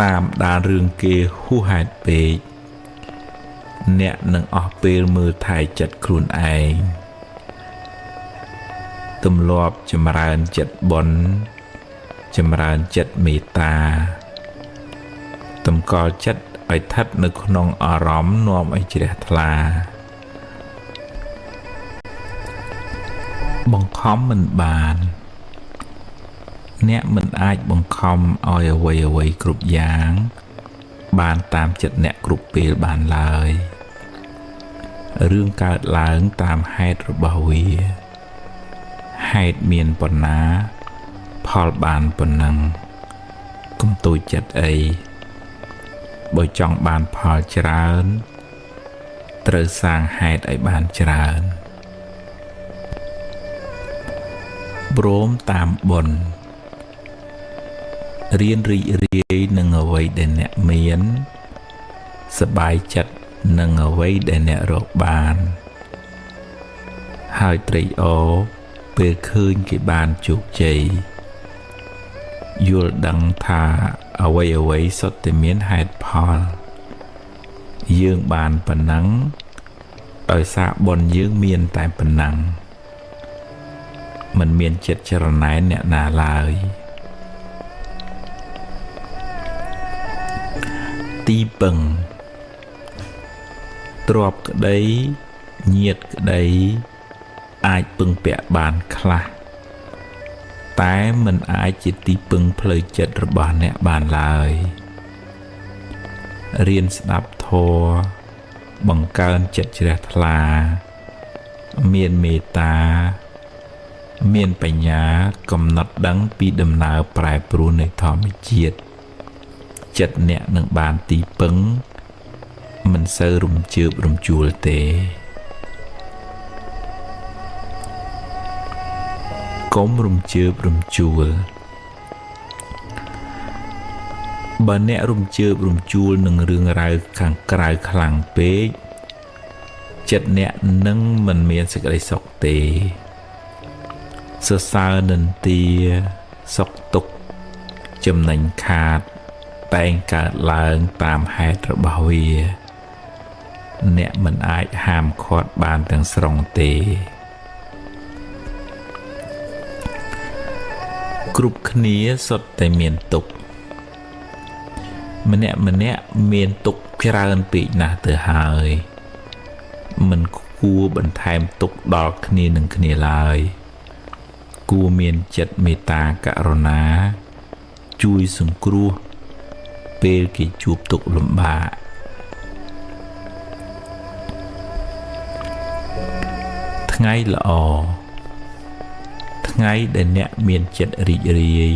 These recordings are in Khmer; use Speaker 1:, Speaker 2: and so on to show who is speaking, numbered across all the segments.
Speaker 1: តាមដានរឿងគេហួសហេតុពេកអ្នកនឹងអស់ពេលមើលថែចិត្តខ្លួនឯងទម្លាប់ចម្រើនចិត្តបុណ្យចម្រើនចិត្តមេត្តាតម្កល់ចិត្តឲ្យស្ថិតនៅក្នុងអារម្មណ៍នាំឲ្យជ្រះថ្លាបង្ខំមិនបានអ្នកមិនអាចបង្ខំឲ្យអ្វីគ្រប់យ៉ាងបានតាមចិត្តអ្នកគ្រប់ពេលបានឡើយរឿងកើតឡើងតាមហេតុរបស់វាហេតុមានប៉ុណ្ណាផលបានប៉ុណ្ណឹងកុំទូចចិត្តអីបើចង់បានផលច្រើនត្រូវសាងហេតុឲ្យបានច្រើនព្រមតាមបុណ្យរៀនរីករាយនឹងអ្វីដែលអ្នកមានសប្បាយចិត្តនឹងអ្វីដែលអ្នករកបានហើយត្រេកអរពេលឃើញគេបានជោគជ័យយល់ដឹងថាអ្វីសុទ្ធតែមានហេតុផលយើងបានប៉ុណ្ណឹងដោយសារបុណ្យយើងមានតែប៉ុណ្ណឹងមិនមានចិត្តច្រណែនអ្នកណាឡើយទីពឹងទ្រព្យក្តីញាតិក្តីអាចពឹងពាក់បានខ្លះតែមិនអាចជាទីពឹងផ្លូវចិត្តរបស់អ្នកបានឡើយរៀនស្ដាប់ធម៌បង្កើនចិត្តជ្រះថ្លាមានមេត្តាមានបញ្ញាកំណត់ដឹងពីដំណើរប្រែប្រួលនៃធម្មជាតិចិត្តអ្នកនឹងបានទីពឹងមិនសូវរំជើបរំជួលទេកុំរំជើបរំជួលបើអ្នករំជើបរំជួលនឹងរឿងរ៉ាវខាងក្រៅខ្លាំងពេកចិត្តអ្នកនឹងមិនមានសេចក្តីសុខទេសរសើរនិន្ទាសុខទុក្ខចំណេញខាតតែងកើតឡើងតាមហេតុរបស់វាអ្នកមិនអាចហាមឃាត់បានទាំងស្រុងទេគ្រប់គ្នាសុទ្ធតែមានទុក្ខម្នាក់មានទុក្ខច្រើនពេកណាស់ទៅហើយមិនគួរបន្ថែមទុក្ខដល់គ្នានឹងគ្នាឡើយគួរមានចិត្តមេត្តាករុណាជួយសង្គ្រោះពេលគេជួបទុក្ខលំបាកថ្ងៃល្អថ្ងៃដែលអ្នកមានចិត្តរីករាយ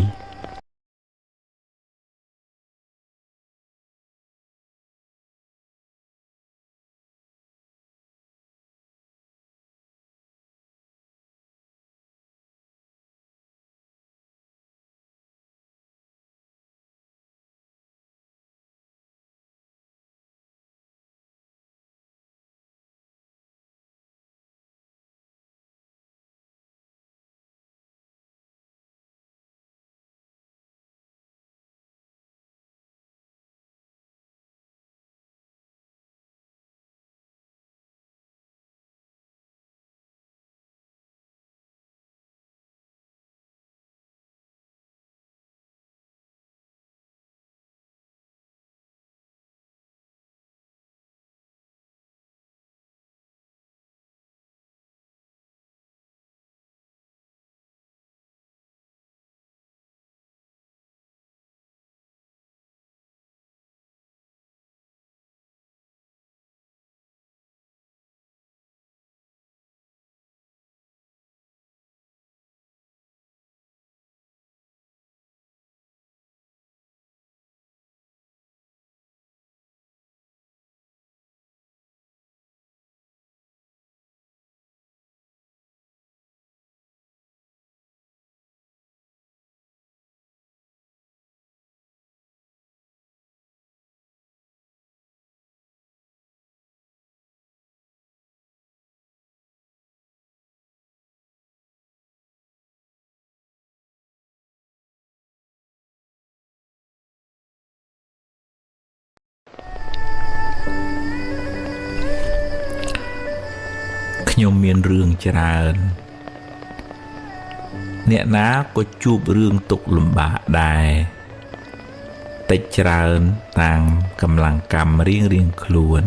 Speaker 1: ខ្ញុំមានរឿងច្រើនអ្នកណាក៏ជួបរឿងទុក្ខលំបាកដែរតិចច្រើនតាមកម្លាំងកម្មរៀងខ្លួន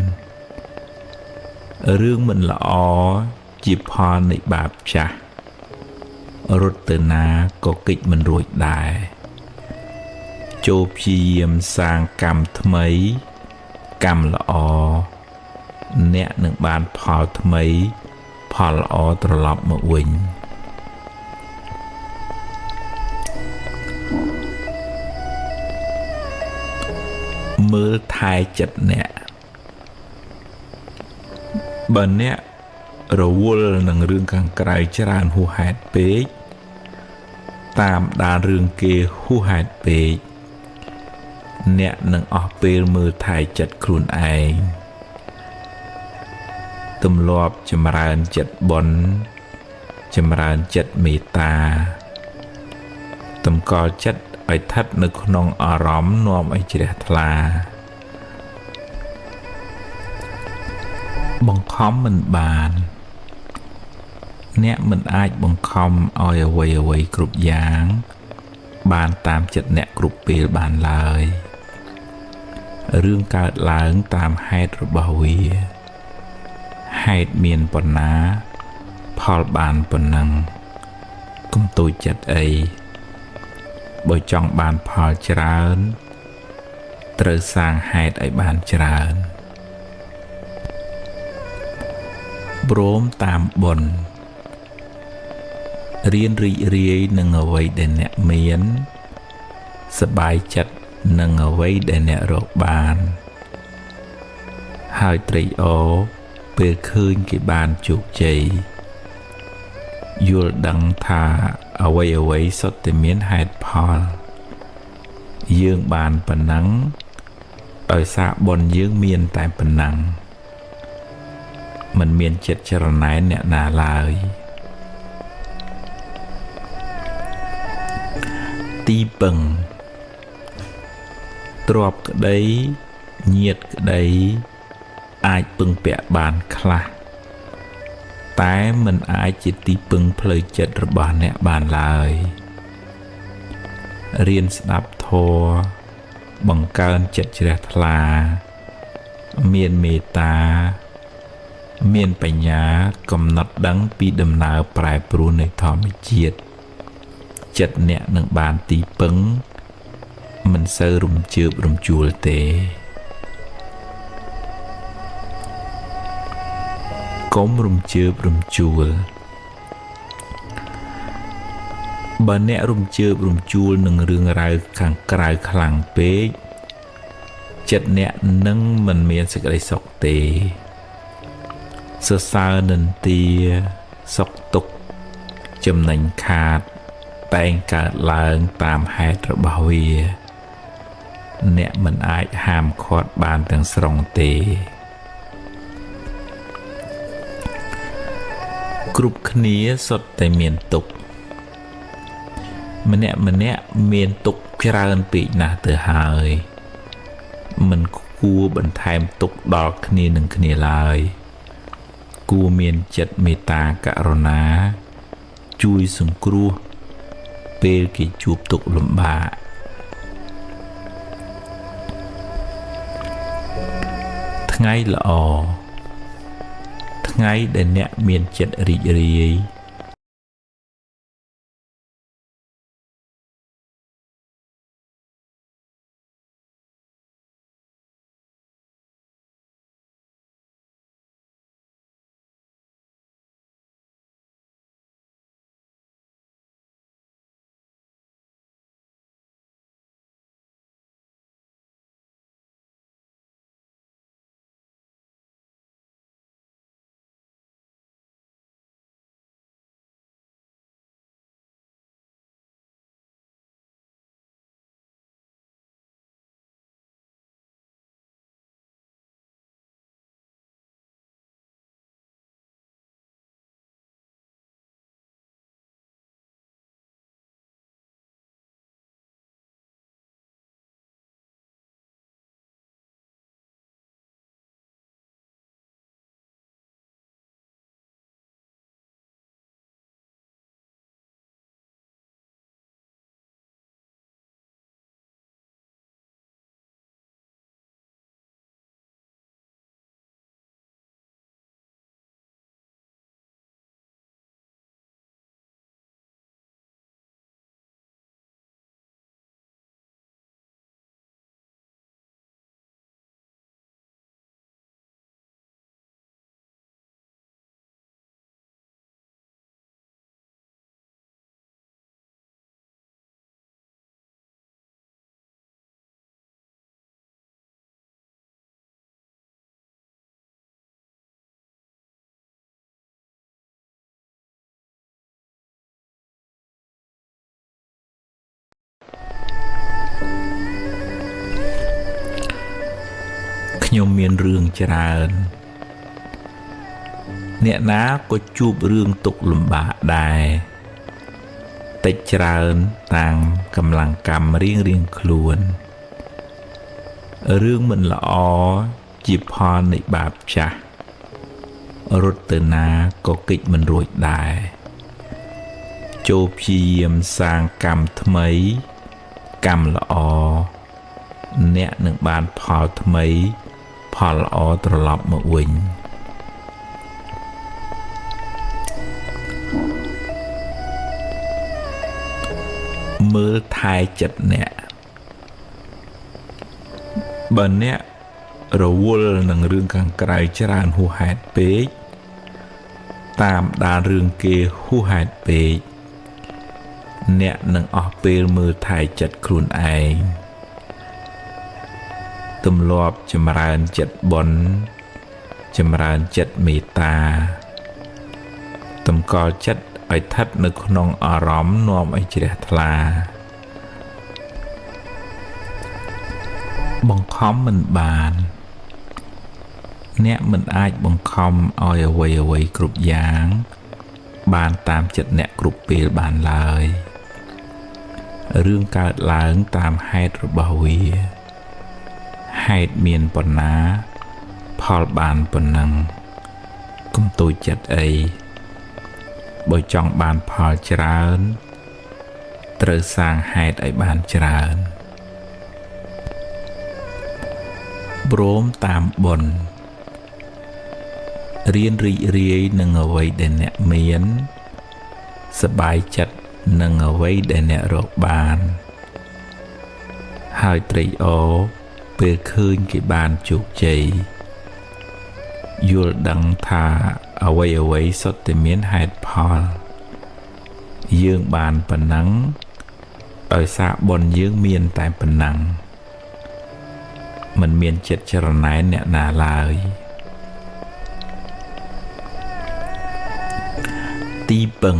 Speaker 1: រឿងមិនល្អជាផលនៃបាបចាស់រត់ទៅណាក៏គេចមិនរួចដែរចូលព្យាយាមសាងកម្មថ្មីកម្មល្អអ្នកនឹងបានផលថ្មីផលល្អត្រឡប់មកវិញមើលថែចិត្តអ្នកបើអ្នករវល់នឹងរឿងខាងក្រៅច្រើនហួសហេតុពេកតាមដានរឿងគេហួសហេតុពេកអ្នកនឹងអស់ពេលមើលថែចិត្តខ្លួនឯងទម្លាប់ចម្រើនចិត្តបុណ្យចម្រើនចិត្តមេត្តាតម្កល់ចិត្តឲ្យស្ថិតនៅក្នុងអារម្មណ៍នាំឲ្យជ្រះថ្លាបង្ខំមិនបានអ្នកមិនអាចបង្ខំឲ្យអ្វីគ្រប់យ៉ាងបានតាមចិត្តអ្នកគ្រប់ពេលបានឡើយរឿងកើតឡើងតាមហេតុរបស់វាហេតុមានប៉ុណ្ណាផលបានប៉ុណ្ណឹងកុំតូចចិត្តអីបើចង់បានផលច្រើនត្រូវសាងហេតុឲ្យបានច្រើនព្រមតាមបុណ្យរៀនរីករាយនឹងអ្វីដែលអ្នកមានសប្បាយចិត្តនឹងអ្វីដែលអ្នករកបានហើយត្រេកអរពេលឃើញគេបានជោគជ័យយល់ដឹងថាអ្វីសុទ្ធតែមានហេតុផលយើងបានប៉ុណ្ណឹងដោយសារបុណ្យយើងមានតែប៉ុណ្ណឹងមិនមានចិត្តចរណែនអ្នកណាឡើយទីពឹងទ្រព្យក្តីញាតិក្តីអាចពឹងពាក់បានខ្លះតែមិនអាចជាទីពឹងផ្លូវចិត្តរបស់អ្នកបានឡើយរៀនស្ដាប់ធម៌បង្កើនចិត្តជ្រះថ្លាមានមេត្តាមានបញ្ញាកំណត់ដឹងពីដំណើរប្រែប្រួលនៃធម្មជាតិចិត្តអ្នកនឹងបានទីពឹងមិនសូវរំជើបរំជួលទេកុំរំជើបរំជួលបើអ្នករំជើបរំជួលនឹងរឿងរ៉ាវខាងក្រៅខ្លាំងពេកចិត្តអ្នកនឹងមិនមានសេចក្តីសុខទេសរសើរនិន្ទាសុខទុក្ខចំណេញខាតតែងកើតឡើងតាមហេតុរបស់វាអ្នកមិនអាចហាមឃាត់បានទាំងស្រុងទេគ្រប់គ្នាសុទ្ធតែមានទុក្ខម្នាក់មានទុក្ខច្រើនពេកណាស់ទៅហើយមិនគួរបន្ថែមទុក្ខដល់គ្នានឹងគ្នាឡើយគួរមានចិត្តមេត្តាករុណាជួយសង្គ្រោះពេលគេជួបទុក្ខលំបាកថ្ងៃល្អថ្ងៃដែលអ្នកមានចិត្តរីករាយ ខ្ញុំមានរឿងច្រើនអ្នកណាក៏ជួបរឿងទុក្ខលំបាកដែរតិចច្រើនតាមកម្លាំងកម្មរៀងខ្លួនរឿងមិនល្អជាផលនៃបាបចាស់រត់ទៅណាក៏គេចមិនរួចដែរចូលព្យាយាមសាងកម្មថ្មីកម្មល្អអ្នកនឹងបានផលថ្មីផលល្អត្រឡប់មកវិញមើលថែចិត្តអ្នកបើអ្នករវល់នឹងរឿងខាងក្រៅច្រើនហួសហេតុពេកតាមដានរឿងគេហួសហេតុពេកអ្នកនឹងអស់ពេលមើលថែចិត្តខ្លួនឯងទម្លាប់ចម្រើនចិត្តបុណ្យចម្រើនចិត្តមេត្តាតម្កល់ចិត្តឲ្យស្ថិតនៅក្នុងអារម្មណ៍នាំឲ្យជ្រះថ្លាបង្ខំមិនបានអ្នកមិនអាចបង្ខំឲ្យអ្វីគ្រប់យ៉ាងបានតាមចិត្តអ្នកគ្រប់ពេលបានឡើយរឿងកើតឡើងតាមហេតុរបស់វាហេតុមានប៉ុណ្ណាផលបានប៉ុណ្ណឹងកុំទូចចិត្តអីបើចង់បានផលច្រើនត្រូវសាងហេតុឲ្យបានច្រើនព្រមតាមបុណ្យរៀនរីករាយនឹងអ្វីដែលអ្នកមានសប្បាយចិត្តនឹងអ្វីដែលអ្នករកបានហើយត្រេកអរពេលឃើញគេបានជោគជ័យយល់ដឹងថាអ្វីសុទ្ធតែមានហេតុផលយើងបានប៉ុណ្ណឹងដោយសារបុណ្យយើងមានតែប៉ុណ្ណឹងមិនមានចិត្តចរណែនអ្នកណាឡើយទីពឹង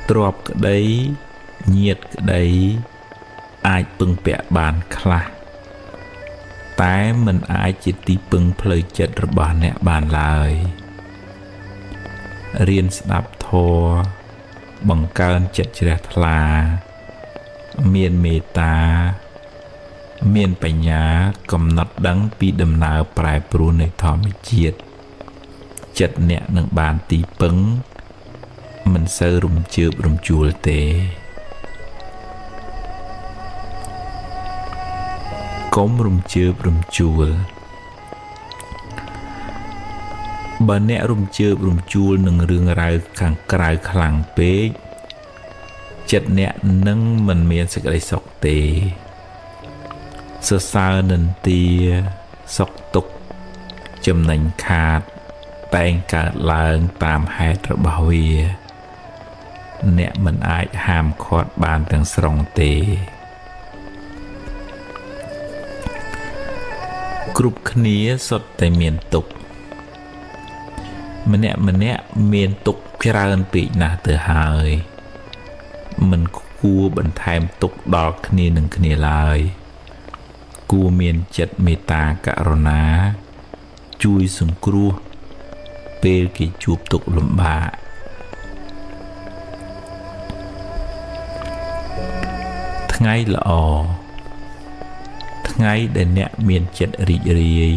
Speaker 1: ទ្រព្យក្តីញាតិក្តីអាចពឹងពាក់បានខ្លះតែមិនអាចជាទីពឹងផ្លូវចិត្តរបស់អ្នកបានឡើយរៀនស្ដាប់ធម៌បង្កើនចិត្តជ្រះថ្លាមានមេត្តាមានបញ្ញាកំណត់ដឹងពីដំណើរប្រែប្រួលនៃធម្មជាតិចិត្តអ្នកនឹងបានទីពឹងមិនសូវរំជើបរំជួលទេកុំរំជើបរំជួលបើអ្នករំជើបរំជួលនឹងរឿងរ៉ាវខាងក្រៅខ្លាំងពេកចិត្តអ្នកនឹងមិនមានសេចក្តីសុខទេសរសើរនិន្ទាសុខទុក្ខចំណេញខាតតែងកើតឡើងតាមហេតុរបស់វាអ្នកមិនអាចហាមឃាត់បានទាំងស្រុងទេគ្រប់គ្នាសុទ្ធតែមានទុក្ខម្នាក់មានទុក្ខច្រើនពេកណាស់ទៅហើយមិនគួរបន្ថែមទុក្ខដល់គ្នានឹងគ្នាឡើយគួរមានចិត្តមេត្តាករុណាជួយសង្គ្រោះពេលគេជួបទុក្ខលំបាកថ្ងៃល្អថ្ងៃដែលអ្នកមានចិត្តរីករាយ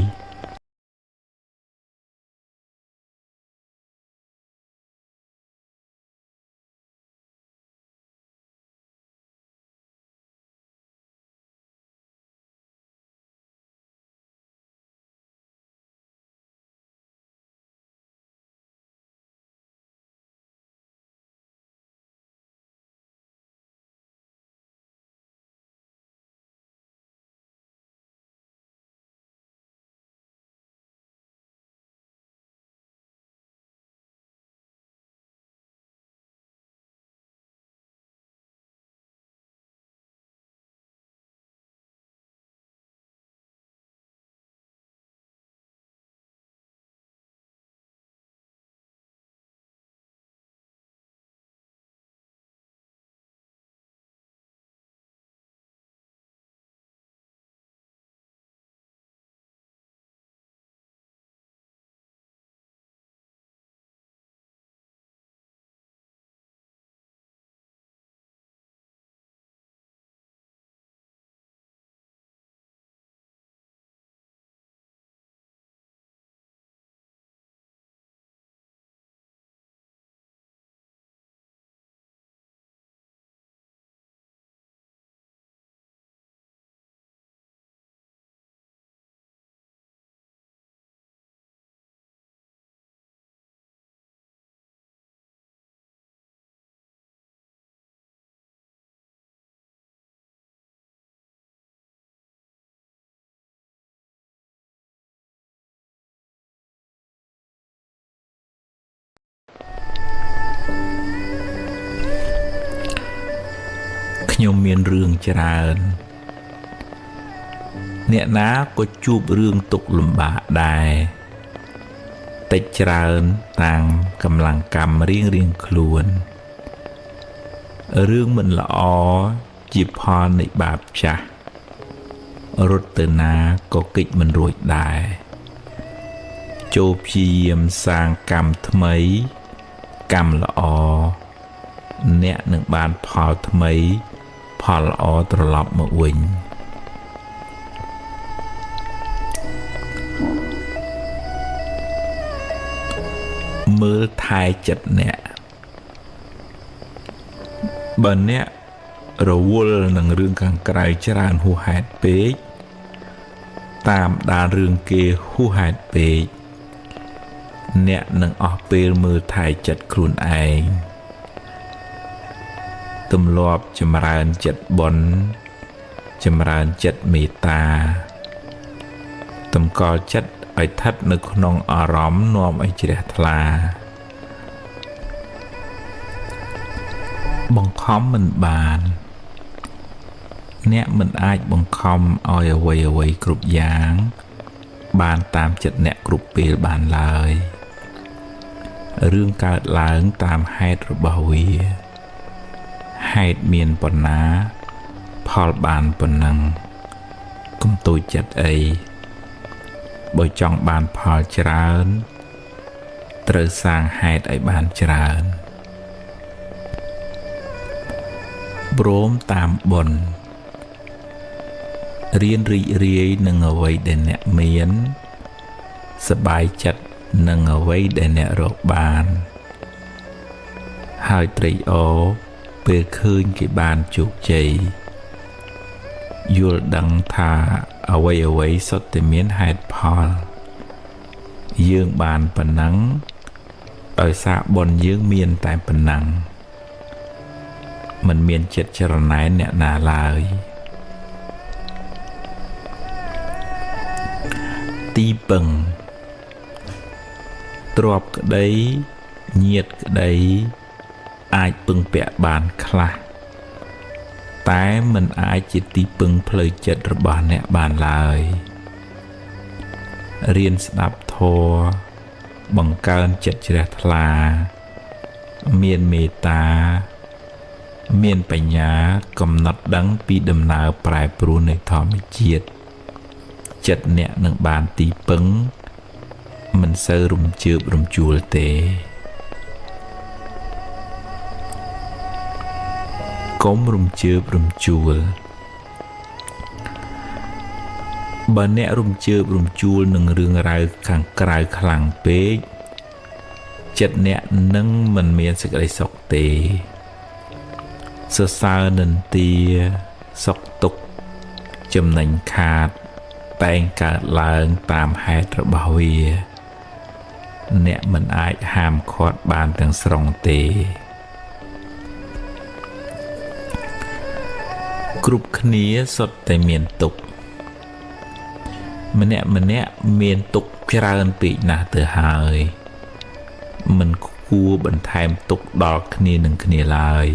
Speaker 1: ខ្ញុំមានរឿងច្រើនអ្នកណាក៏ជួបរឿងទុក្ខលំបាកដែរតិចច្រើនតាមកម្លាំងកម្មរៀងខ្លួនរឿងមិនល្អជាផលនៃបាបចាស់រត់ទៅណាក៏គេចមិនរួចដែរចូលព្យាយាមសាងកម្មថ្មីកម្មល្អអ្នកនឹងបានផលថ្មីផលល្អត្រឡប់មកវិញមើលថែចិត្តអ្នកបើអ្នករវល់នឹងរឿងខាងក្រៅច្រើនហួសហេតុពេកតាមដានរឿងគេហួសហេតុពេកអ្នកនឹងអស់ពេលមើលថែចិត្តខ្លួនឯងទម្លាប់ចម្រើនចិត្តបុណ្យចម្រើនចិត្តមេត្តាតម្កល់ចិត្តឲ្យស្ថិតនៅក្នុងអារម្មណ៍នាំឲ្យជ្រះថ្លាបង្ខំមិនបានអ្នកមិនអាចបង្ខំឲ្យអ្វីគ្រប់យ៉ាងបានតាមចិត្តអ្នកគ្រប់ពេលបានឡើយរឿងកើតឡើងតាមហេតុរបស់វាហេតុមានប៉ុណ្ណាផលបានប៉ុណ្ណឹងកុំទូចចិត្តអីបើចង់បានផលច្រើនត្រូវសាងហេតុឲ្យបានច្រើនព្រមតាមបុណ្យរៀនរីករាយនឹងអ្វីដែលអ្នកមានសប្បាយចិត្តនឹងអ្វីដែលអ្នករកបានហើយត្រេកអរពេលឃើញគេបានជោគជ័យយល់ដឹងថាអ្វីសុទ្ធតែមានហេតុផលយើងបានប៉ុណ្ណឹងដោយសារបុណ្យយើងមានតែប៉ុណ្ណឹងមិនមានចិត្តច្រណែនអ្នកណាឡើយទីពឹងទ្រព្យក្តីញាតិក្តីអាចពឹងពាក់បានខ្លះតែមិនអាចជាទីពឹងផ្លូវចិត្តរបស់អ្នកបានឡើយរៀនស្ដាប់ធម៌បង្កើនចិត្តជ្រះថ្លាមានមេត្តាមានបញ្ញាកំណត់ដឹងពីដំណើរប្រែប្រួលនៃធម្មជាតិចិត្តអ្នកនឹងបានទីពឹងមិនសូវរំជើបរំជួលទេកុំរំជើបរំជួលបើអ្នករំជើបរំជួលនឹងរឿងរ៉ាវខាងក្រៅខ្លាំងពេកចិត្តអ្នកនឹងមិនមានសេចក្តីសុខទេសរសើរនិន្ទាសុខទុក្ខចំណេញខាតតែងកើតឡើងតាមហេតុរបស់វាអ្នកមិនអាចហាមឃាត់បានទាំងស្រុងទេគ្រប់គ្នាសុទ្ធតែមានទុក្ខម្នាក់មានទុក្ខច្រើនពេកណាស់ទៅហើយមិនគួរបន្ថែមទុក្ខដល់គ្នានឹងគ្នាឡើយ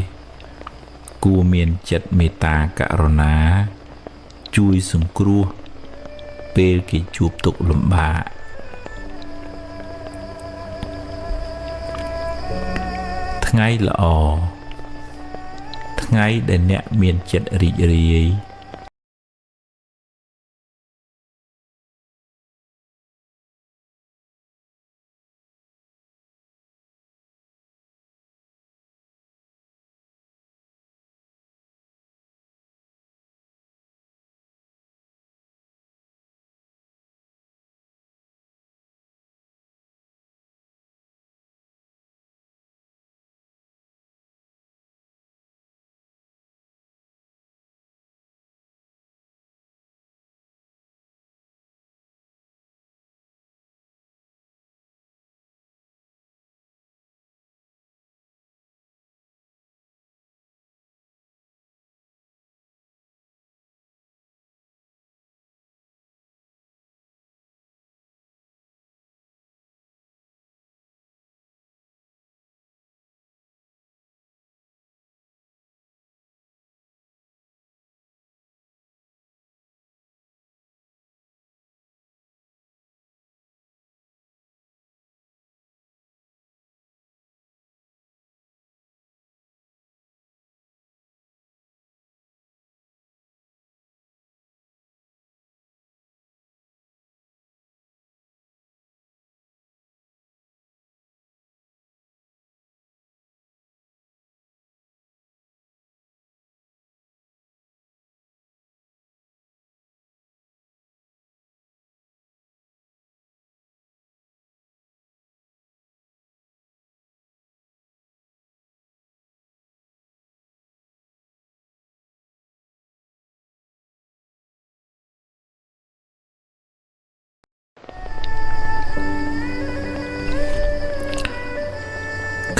Speaker 1: គួរមានចិត្តមេត្តាករុណាជួយសង្គ្រោះពេលគេជួបទុក្ខលំបាកថ្ងៃល្អថ្ងៃដែលអ្នកមានចិត្តរីករាយ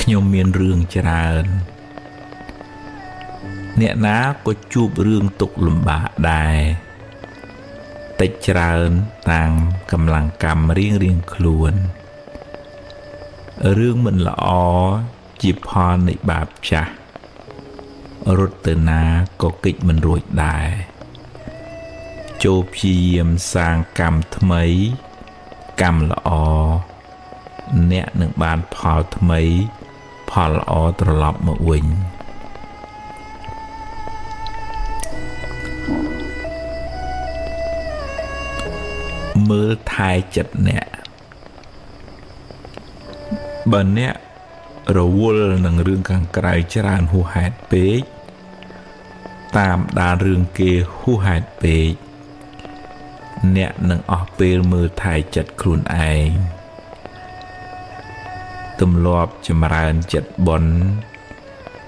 Speaker 1: ខ្ញុំមានរឿងច្រើនអ្នកណាក៏ជួបរឿងទុក្ខលំបាកដែរតិចច្រើនតាមកម្លាំងកម្មរៀងខ្លួនរឿងមិនល្អជាផលនៃបាបចាស់រត់ទៅណាក៏គេចមិនរួចដែរចូលព្យាយាមសាងកម្មថ្មីកម្មល្អអ្នកនឹងបានផលថ្មីផលល្អត្រឡប់មកវិញមើលថែចិត្តអ្នកបើអ្នករវល់នឹងរឿងខាងក្រៅច្រើនហួសហេតុពេកតាមដានរឿងគេហួសហេតុពេកអ្នកនឹងអស់ពេលមើលថែចិត្តខ្លួនឯងទម្លាប់ចម្រើនចិត្តបុណ្យ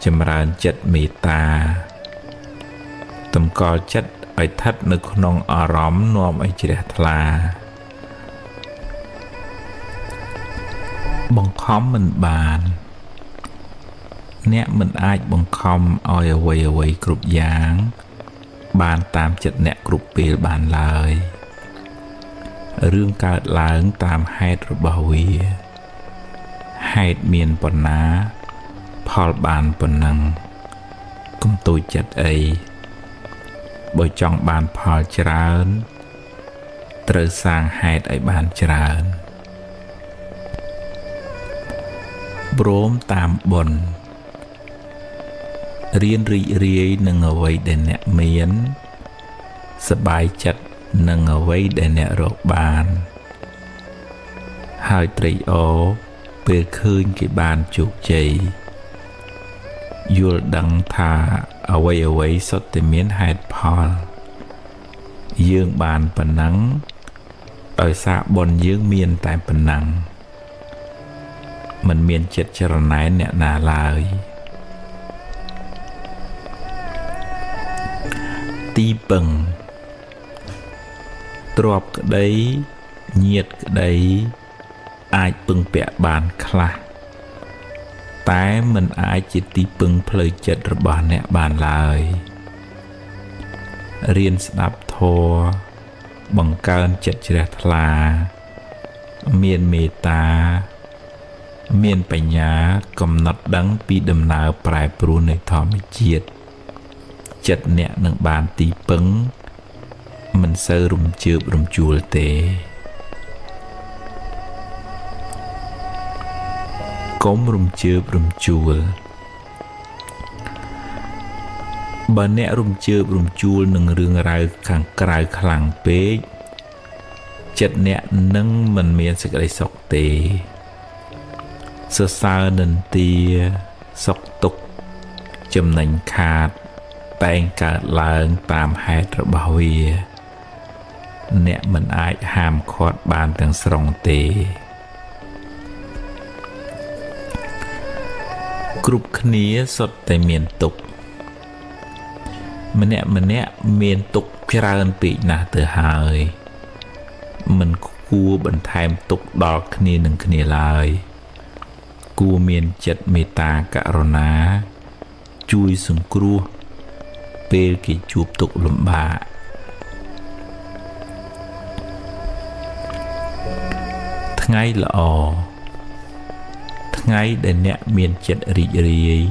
Speaker 1: ចម្រើនចិត្តមេត្តាតម្កល់ចិត្តឲ្យស្ថិតនៅក្នុងអារម្មណ៍នាំឲ្យជ្រះថ្លាបង្ខំមិនបានអ្នកមិនអាចបង្ខំឲ្យអ្វីគ្រប់យ៉ាងបានតាមចិត្តអ្នកគ្រប់ពេលបានឡើយរឿងកើតឡើងតាមហេតុរបស់វាហេតុមានប៉ុណ្ណាផលបានប៉ុណ្ណឹងកុំតូចចិត្តអីបើចង់បានផលច្រើនត្រូវសាងហេតុឲ្យបានច្រើនព្រមតាមបុណ្យរៀនរីករាយនឹងអ្វីដែលអ្នកមានសប្បាយចិត្តនឹងអ្វីដែលអ្នករកបានហើយត្រេកអរពេលឃើញគេបានជោគជ័យយល់ដឹងថាអ្វីសុទ្ធតែមានហេតុផលយើងបានប៉ុណ្ណឹងដោយសារបុណ្យយើងមានតែប៉ុណ្ណឹងមិនមានចិត្តចរណែនអ្នកណាឡើយទីពឹងទ្រព្យក្តីញាតិក្តីអាចពឹងពាក់បានខ្លះតែមិនអាចជាទីពឹងផ្លូវចិត្តរបស់អ្នកបានឡើយរៀនស្ដាប់ធម៌បង្កើនចិត្តជ្រះថ្លាមានមេត្តាមានបញ្ញាកំណត់ដឹងពីដំណើរប្រែប្រួលនៃធម្មជាតិចិត្តអ្នកនឹងបានទីពឹងមិនសូវរំជើបរំជួលទេកុំរំជើបរំជួលបើអ្នករំជើបរំជួលនឹងរឿងរ៉ាវខាងក្រៅខ្លាំងពេកចិត្តអ្នកនឹងមិនមានសេចក្តីសុខទេសរសើរនិន្ទាសុខទុក្ខចំណេញខាតតែងកើតឡើងតាមហេតុរបស់វាអ្នកមិនអាចហាមឃាត់បានទាំងស្រុងទេគ្រប់គ្នាសុទ្ធតែមានទុក្ខម្នាក់មានទុក្ខច្រើនពេកណាស់ទៅហើយមិនគួរបន្ថែមទុក្ខដល់គ្នានឹងគ្នាឡើយគួរមានចិត្តមេត្តាករុណាជួយសង្គ្រោះពេលគេជួបទុក្ខលំបាកថ្ងៃល្អថ្ងៃដែលអ្នកមានចិត្តរីករាយ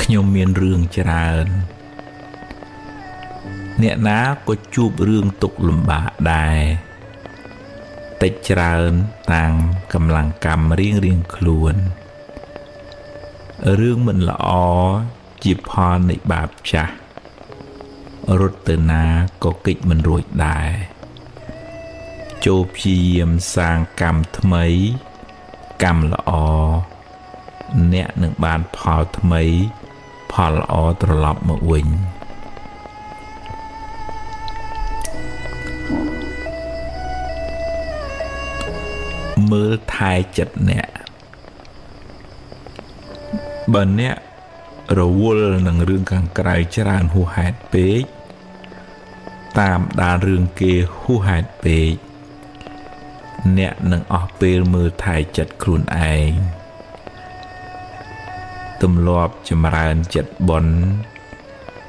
Speaker 1: ខ្ញុំមានរឿងច្រើនអ្នកណាក៏ជួបរឿងទុក្ខលំបាកដែរតិចច្រើនតាមកម្លាំងកម្មរៀងខ្លួនរឿងមិនល្អជាផលនៃបាបចាស់រត់ទៅណាក៏គេចមិនរួចដែរចូលព្យាយាមសាងកម្មថ្មីកម្មល្អអ្នកនឹងបានផលថ្មីផលល្អត្រឡប់មកវិញមើលថែចិត្តអ្នកបើអ្នករវល់នឹងរឿងខាងក្រៅច្រើនហួសហេតុពេកតាមដានរឿងគេហួសហេតុពេកអ្នកនឹងអស់ពេលមើលថែចិត្តខ្លួនឯងទម្លាប់ចម្រើនចិត្តបុណ្យ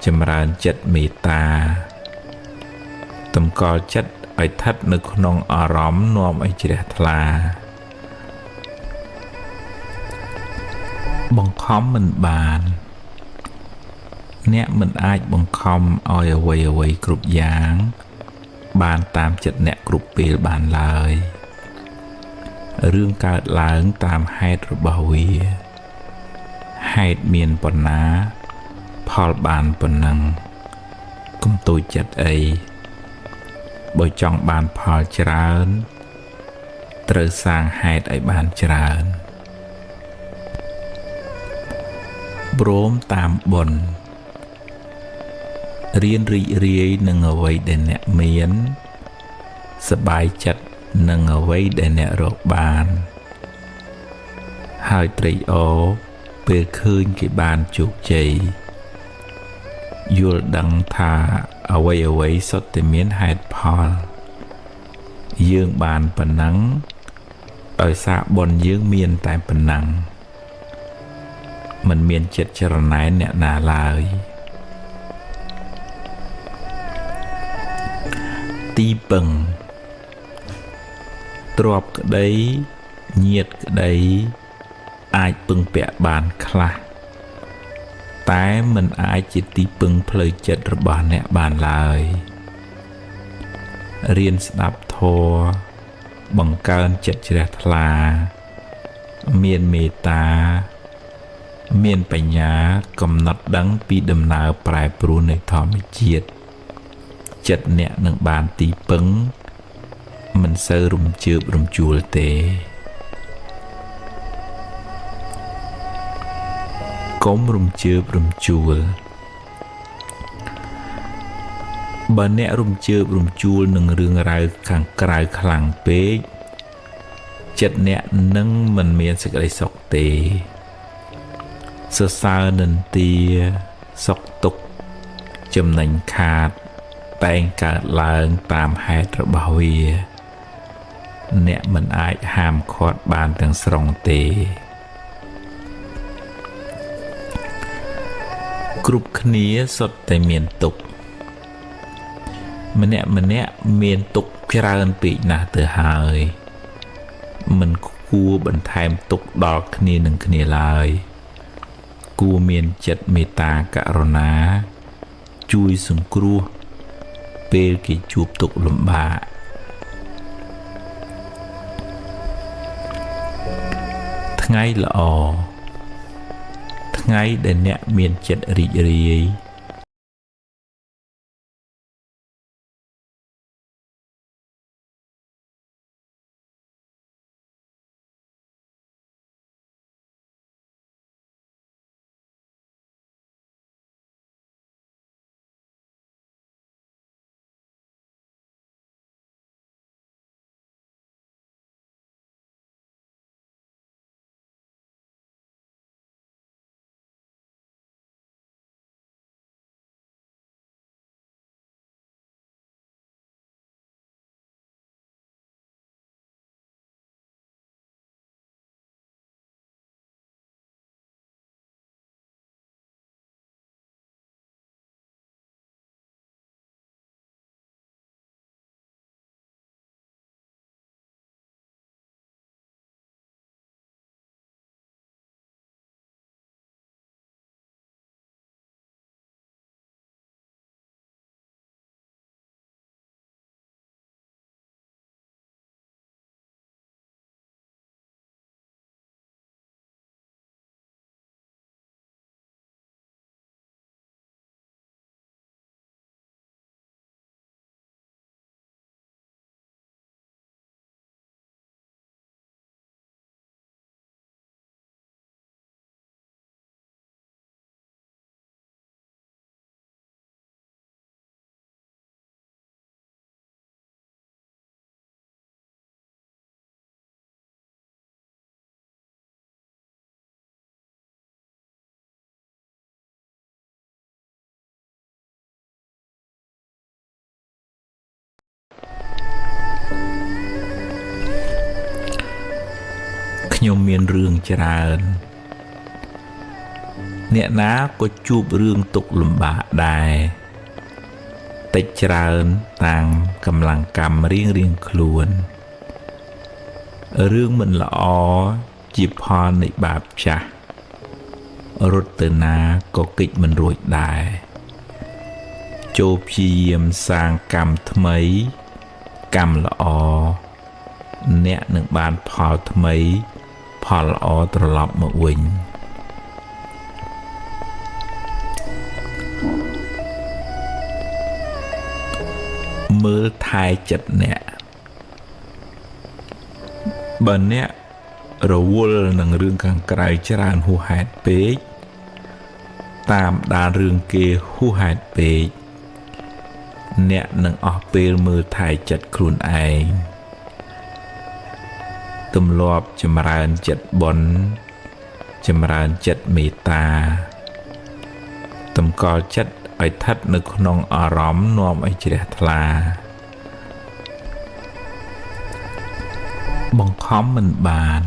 Speaker 1: ចម្រើនចិត្តមេត្តាតម្កល់ចិត្តឲ្យស្ថិតនៅក្នុងអារម្មណ៍នាំឲ្យជ្រះថ្លាបង្ខំមិនបានអ្នកមិនអាចបង្ខំឲ្យអ្វីគ្រប់យ៉ាងបានតាមចិត្តអ្នកគ្រប់ពេលបានឡើយរឿងកើតឡើងតាមហេតុរបស់វាហេតុមានប៉ុណ្ណាផលបានប៉ុណ្ណឹងកុំតូចចិត្តអីបើចង់បានផលច្រើនត្រូវសាងហេតុឲ្យបានច្រើនព្រមតាមបុណ្យរៀនរីករាយនឹងអ្វីដែលអ្នកមានសប្បាយចិត្តនឹងអ្វីដែលអ្នករកបានហើយត្រេកអរពេលឃើញគេបានជោគជ័យយល់ដឹងថាអ្វីសុទ្ធតែមានហេតុផលយើងបានប៉ុណ្ណឹងដោយសារបុណ្យយើងមានតែប៉ុណ្ណឹងមិនមានចិត្តចរណែនអ្នកណាឡើយទីពឹងទ្រព្យក្តីញាតិក្តីអាចពឹងពាក់បានខ្លះតែមិនអាចជាទីពឹងផ្លូវចិត្តរបស់អ្នកបានឡើយរៀនស្ដាប់ធម៌បង្កើនចិត្តជ្រះថ្លាមានមេត្តាមានបញ្ញាកំណត់ដឹងពីដំណើរប្រែប្រួលនៃធម្មជាតិចិត្តអ្នកនឹងបានទីពឹងមិនសូវរំជើបរំជួលទេកុំរំជើបរំជួលបើអ្នករំជើបរំជួលនឹងរឿងរ៉ាវខាងក្រៅខ្លាំងពេកចិត្តអ្នកនឹងមិនមានសេចក្តីសុខទេសរសើរនិន្ទាសុខទុក្ខចំណេញខាតតែងកើតឡើងតាមហេតុរបស់វាអ្នកមិនអាចហាមឃាត់បានទាំងស្រុងទេគ្រប់គ្នាសុទ្ធតែមានទុក្ខម្នាក់មានទុក្ខច្រើនពេកណាស់ទៅហើយមិនគួរបន្ថែមទុក្ខដល់គ្នានឹងគ្នាឡើយគួរមានចិត្តមេត្តាករុណាជួយសង្គ្រោះពេលគេជួបទុក្ខលំបាកថ្ងៃល្អថ្ងៃដែលអ្នកមានចិត្តរីករាយ ខ្ញុំមានរឿងច្រើនអ្នកណាក៏ជួបរឿងទុក្ខលំបាកដែរតិចច្រើនតាមកម្លាំងកម្មរៀងខ្លួនរឿងមិនល្អជាផលនៃបាបចាស់រត់ទៅណាក៏គេចមិនរួចដែរចូលព្យាយាមសាងកម្មថ្មីកម្មល្អអ្នកនឹងបានផលថ្មីផលល្អត្រឡប់មកវិញមើលថែចិត្តអ្នកបើអ្នករវល់នឹងរឿងខាងក្រៅច្រើនហួសហេតុពេកតាមដានរឿងគេហួសហេតុពេកអ្នកនឹងអស់ពេលមើលថែចិត្តខ្លួនឯងទម្លាប់ចម្រើនចិត្តបុណ្យចម្រើនចិត្តមេត្តាតម្កល់ចិត្តឲ្យស្ថិតនៅក្នុងអារម្មណ៍នាំឲ្យជ្រះថ្លាបង្ខំមិនបាន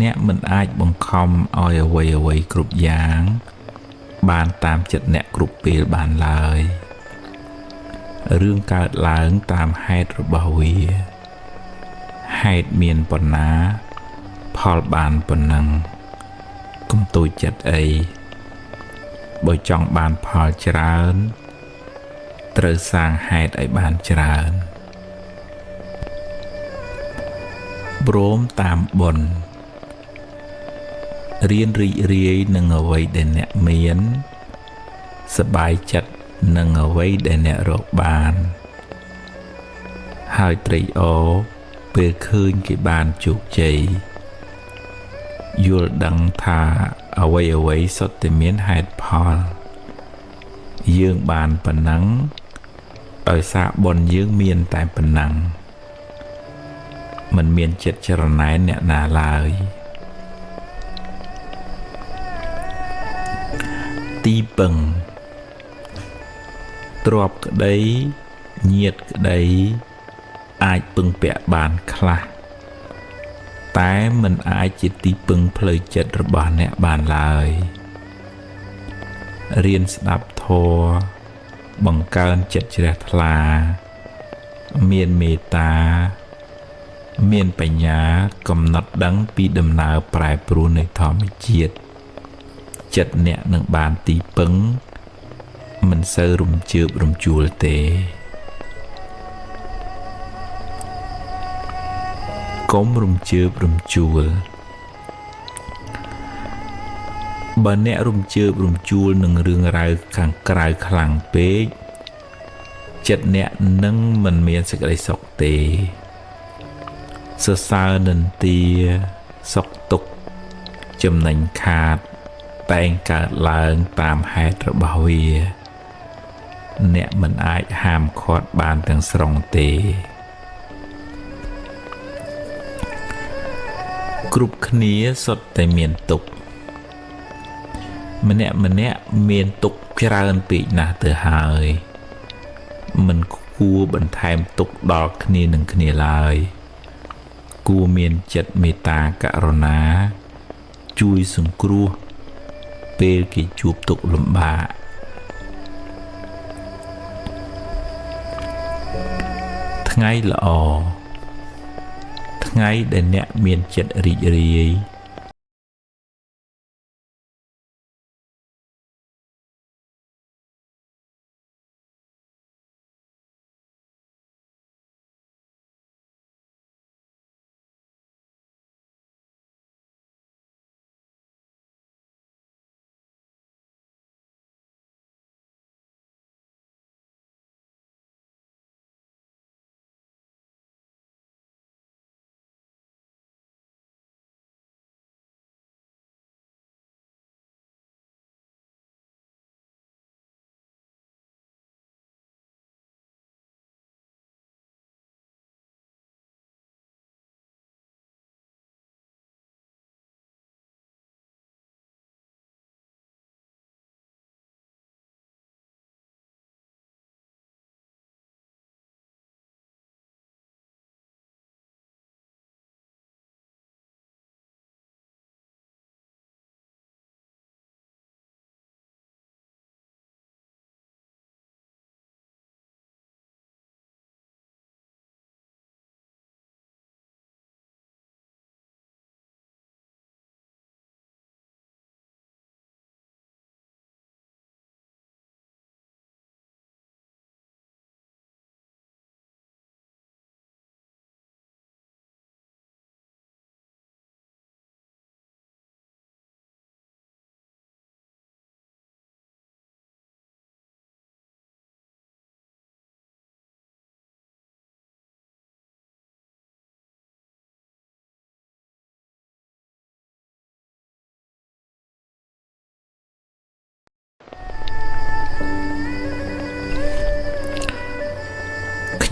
Speaker 1: អ្នកមិនអាចបង្ខំឲ្យអ្វីគ្រប់យ៉ាងបានតាមចិត្តអ្នកគ្រប់ពេលបានឡើយរឿងកើតឡើងតាមហេតុរបស់វាហេតុមានប៉ុណ្ណាផលបានប៉ុណ្ណឹងកុំទូចចិត្តអីបើចង់បានផលច្រើនត្រូវសាងហេតុឲ្យបានច្រើនព្រមតាមបុណ្យរៀនរីករាយនឹងអ្វីដែលអ្នកមានសប្បាយចិត្តនឹងអ្វីដែលអ្នករកបានហើយត្រេកអរពេលឃើញគេបានជោគជ័យយល់ដឹងថាអ្វីសុទ្ធតែមានហេតុផលយើងបានប៉ុណ្ណឹងដោយសារបុណ្យយើងមានតែប៉ុណ្ណឹងមិនមានចិត្តចរណែនអ្នកណាឡើយទីពឹងទ្រព្យក្តីញាតិក្តីអាចពឹងពាក់បានខ្លះតែមិនអាចជាទីពឹងផ្លូវចិត្តរបស់អ្នកបានឡើយរៀនស្ដាប់ធម៌បង្កើនចិត្តជ្រះថ្លាមានមេត្តាមានបញ្ញាកំណត់ដឹងពីដំណើរប្រែប្រួលនៃធម្មជាតិចិត្តអ្នកនឹងបានទីពឹងមិនសូវរំជើបរំជួលទេកុំរំជើបរំជួលបើអ្នករំជើបរំជួលនឹងរឿងរ៉ាវខាងក្រៅខ្លាំងពេកចិត្តអ្នកនឹងមិនមានសេចក្តីសុខទេសរសើរនិន្ទាសុខទុក្ខចំណេញខាតតែងកើតឡើងតាមហេតុរបស់វាអ្នកមិនអាចហាមឃាត់បានទាំងស្រុងទេគ្រប់គ្នាសុទ្ធតែមានទុក្ខម្នាក់មានទុក្ខច្រើនពេកណាស់ទៅហើយមិនគួរបន្ថែមទុក្ខដល់គ្នានឹងគ្នាឡើយគួរមានចិត្តមេត្តាករុណាជួយសង្គ្រោះពេលគេជួបទុក្ខលំបាកថ្ងៃល្អថ្ងៃដែលអ្នកមានចិត្តរីករាយ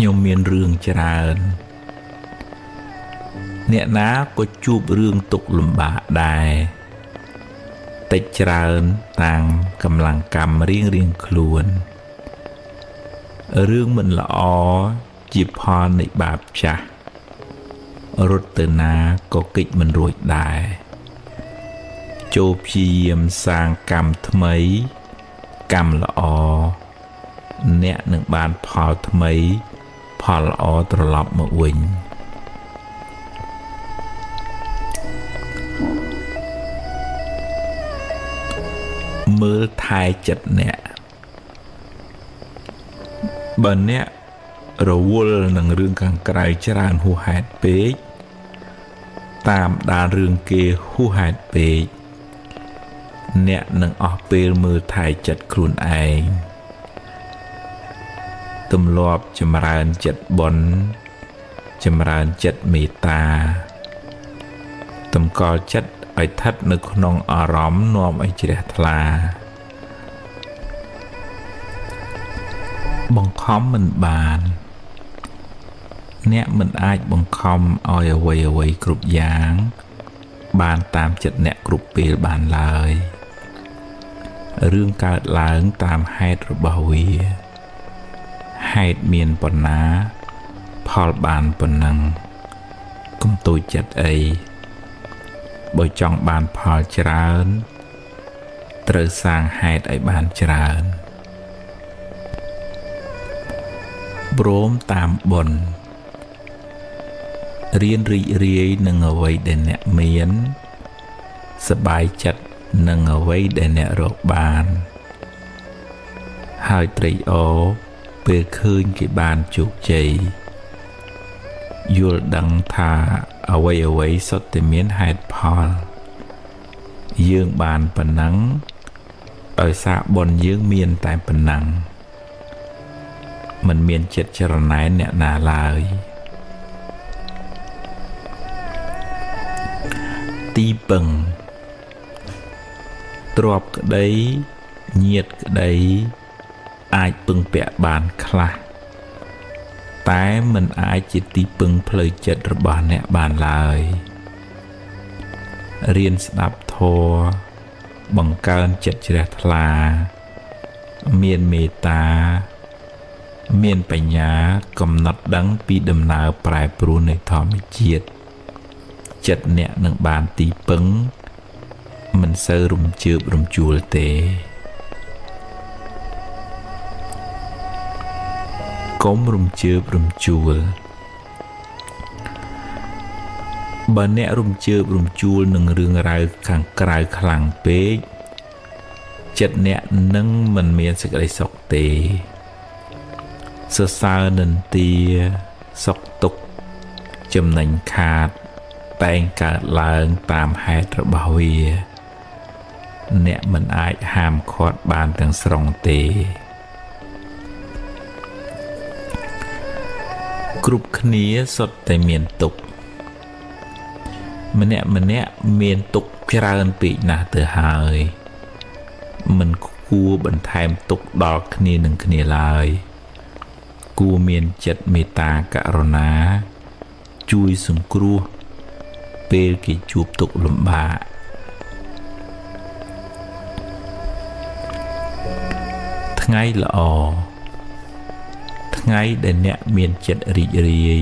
Speaker 1: ខ្ញុំមានរឿងច្រើនអ្នកណាក៏ជួបរឿងទុក្ខលំបាកដែរតិចច្រើនតាមកម្លាំងកម្មរៀងខ្លួនរឿងមិនល្អជាផលនៃបាបចាស់រត់ទៅណាក៏គេចមិនរួចដែរចូលព្យាយាមសាងកម្មថ្មីកម្មល្អអ្នកនឹងបានផលថ្មីផលល្អត្រឡប់មកវិញមើលថែចិត្តអ្នកបើអ្នករវល់នឹងរឿងខាងក្រៅច្រើនហួសហេតុពេកតាមដានរឿងគេហួសហេតុពេកអ្នកនឹងអស់ពេលមើលថែចិត្តខ្លួនឯងទម្លាប់ចម្រើនចិត្តបុណ្យចម្រើនចិត្តមេត្តាតម្កល់ចិត្តឲ្យស្ថិតនៅក្នុងអារម្មណ៍នាំឲ្យជ្រះថ្លាបង្ខំមិនបានអ្នកមិនអាចបង្ខំឲ្យអ្វីគ្រប់យ៉ាងបានតាមចិត្តអ្នកគ្រប់ពេលបានឡើយរឿងកើតឡើងតាមហេតុរបស់វាហេតុមានប៉ុណ្ណាផលបានប៉ុណ្ណឹងកុំទូចចិត្តអីបើចង់បានផលច្រើនត្រូវសាងហេតុឲ្យបានច្រើនព្រមតាមបុណ្យរៀនរីករាយនឹងអ្វីដែលអ្នកមានសប្បាយចិត្តនឹងអ្វីដែលអ្នករកបានហើយត្រេកអរពេលឃើញគេបានជោគជ័យយល់ដឹងថាអ្វីសុទ្ធតែមានហេតុផលយើងបានប៉ុណ្ណឹងដោយសារបុណ្យយើងមានតែប៉ុណ្ណឹងមិនមានចិត្តចរណែនអ្នកណាឡើយទីពឹងទ្រព្យក្តីញាតិក្តីអាចពឹងពាក់បានខ្លះតែមិនអាចជាទីពឹងផ្លូវចិត្តរបស់អ្នកបានឡើយរៀនស្ដាប់ធម៌បង្កើនចិត្តជ្រះថ្លាមានមេត្តាមានបញ្ញាកំណត់ដឹងពីដំណើរប្រែប្រួលនៃធម្មជាតិចិត្តអ្នកនឹងបានទីពឹងមិនសូវរំជើបរំជួលទេកុំរំជើបរំជួលបើអ្នករំជើបរំជួលនឹងរឿងរ៉ាវខាងក្រៅខ្លាំងពេកចិត្តអ្នកនឹងមិនមានសេចក្តីសុខទេសរសើរនិន្ទាសុខទុក្ខចំណេញខាតតែងកើតឡើងតាមហេតុរបស់វាអ្នកមិនអាចហាមឃាត់បានទាំងស្រុងទេគ្រប់គ្នាសុទ្ធតែមានទុក្ខម្នាក់មានទុក្ខច្រើនពេកណាស់ទៅហើយមិនគួរបន្ថែមទុក្ខដល់គ្នានឹងគ្នាឡើយគួរមានចិត្តមេត្តាករុណាជួយសង្គ្រោះពេលគេជួបទុក្ខលំបាកថ្ងៃល្អថ្ងៃដែលអ្នកមានចិត្តរីករាយ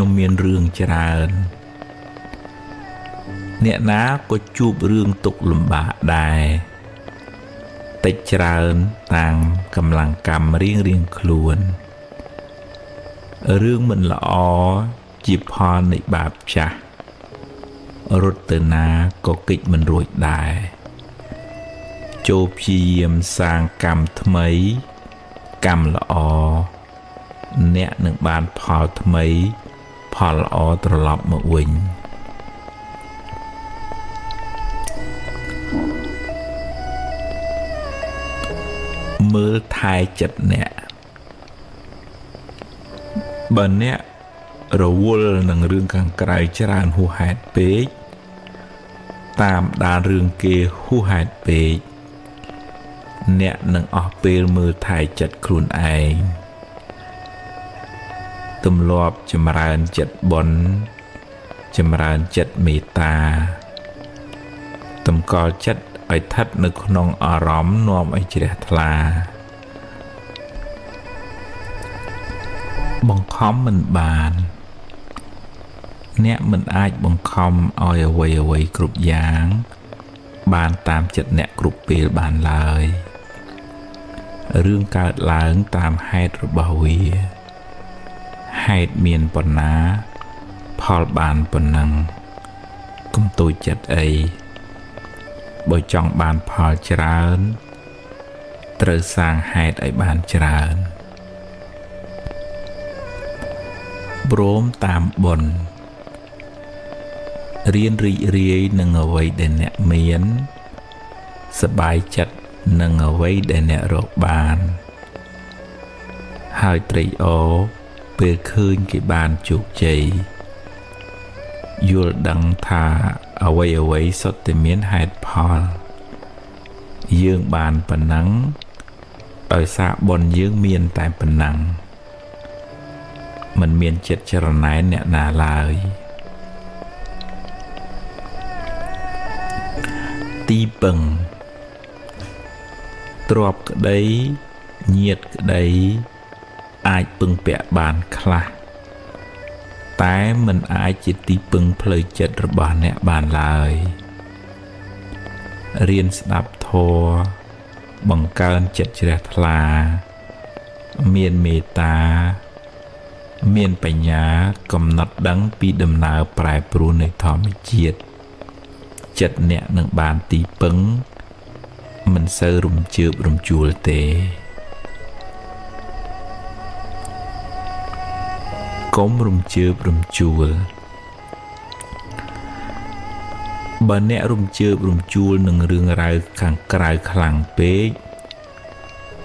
Speaker 1: ខ្ញុំមានរឿងច្រើនអ្នកណាក៏ជួបរឿងទុក្ខលំបាកដែរតិចច្រើនតាមកម្លាំងកម្មរៀងខ្លួនរឿងមិនល្អជាផលនៃបាបចាស់រត់ទៅណាក៏គេចមិនរួចដែរចូលព្យាយាមសាងកម្មថ្មីកម្មល្អអ្នកនឹងបានផលថ្មីផលល្អត្រឡប់មកវិញមើលថែចិត្តអ្នកបើអ្នករវល់នឹងរឿងខាងក្រៅច្រើនហួសហេតុពេកតាមដានរឿងគេហួសហេតុពេកអ្នកនឹងអស់ពេលមើលថែចិត្តខ្លួនឯងទម្លាប់ចម្រើនចិត្តបុណ្យចម្រើនចិត្តមេត្តាតម្កល់ចិត្តឲ្យស្ថិតនៅក្នុងអារម្មណ៍នាំឲ្យជ្រះថ្លាបង្ខំមិនបានអ្នកមិនអាចបង្ខំឲ្យអ្វីគ្រប់យ៉ាងបានតាមចិត្តអ្នកគ្រប់ពេលបានឡើយរឿងកើតឡើងតាមហេតុរបស់វាហេតុមានប៉ុណ្ណាផលបានប៉ុណ្ណឹងកុំទូចចិត្តអីបើចង់បានផលច្រើនត្រូវសាងហេតុឲ្យបានច្រើនព្រមតាមបុណ្យរៀនរីករាយនឹងអ្វីដែលអ្នកមានសប្បាយចិត្តនឹងអ្វីដែលអ្នករកបានហើយត្រេកអរពេលឃើញគេបានជោគជ័យយល់ដឹងថាអ្វីសុទ្ធតែមានហេតុផលយើងបានប៉ុណ្ណឹងដោយសារបុណ្យយើងមានតែប៉ុណ្ណឹងមិនមានចិត្តចរណែនអ្នកណាឡើយទីពឹងទ្រព្យក្តីញាតិក្តីអាចពឹងពាក់បានខ្លះតែមិនអាចជាទីពឹងផ្លូវចិត្តរបស់អ្នកបានឡើយរៀនស្ដាប់ធម៌បង្កើនចិត្តជ្រះថ្លាមានមេត្តាមានបញ្ញាកំណត់ដឹងពីដំណើរប្រែប្រួលនៃធម្មជាតិចិត្តអ្នកនឹងបានទីពឹងមិនសូវរំជើបរំជួលទេកុំរំជើបរំជួលបើអ្នករំជើបរំជួលនឹងរឿងរ៉ាវខាងក្រៅខ្លាំងពេក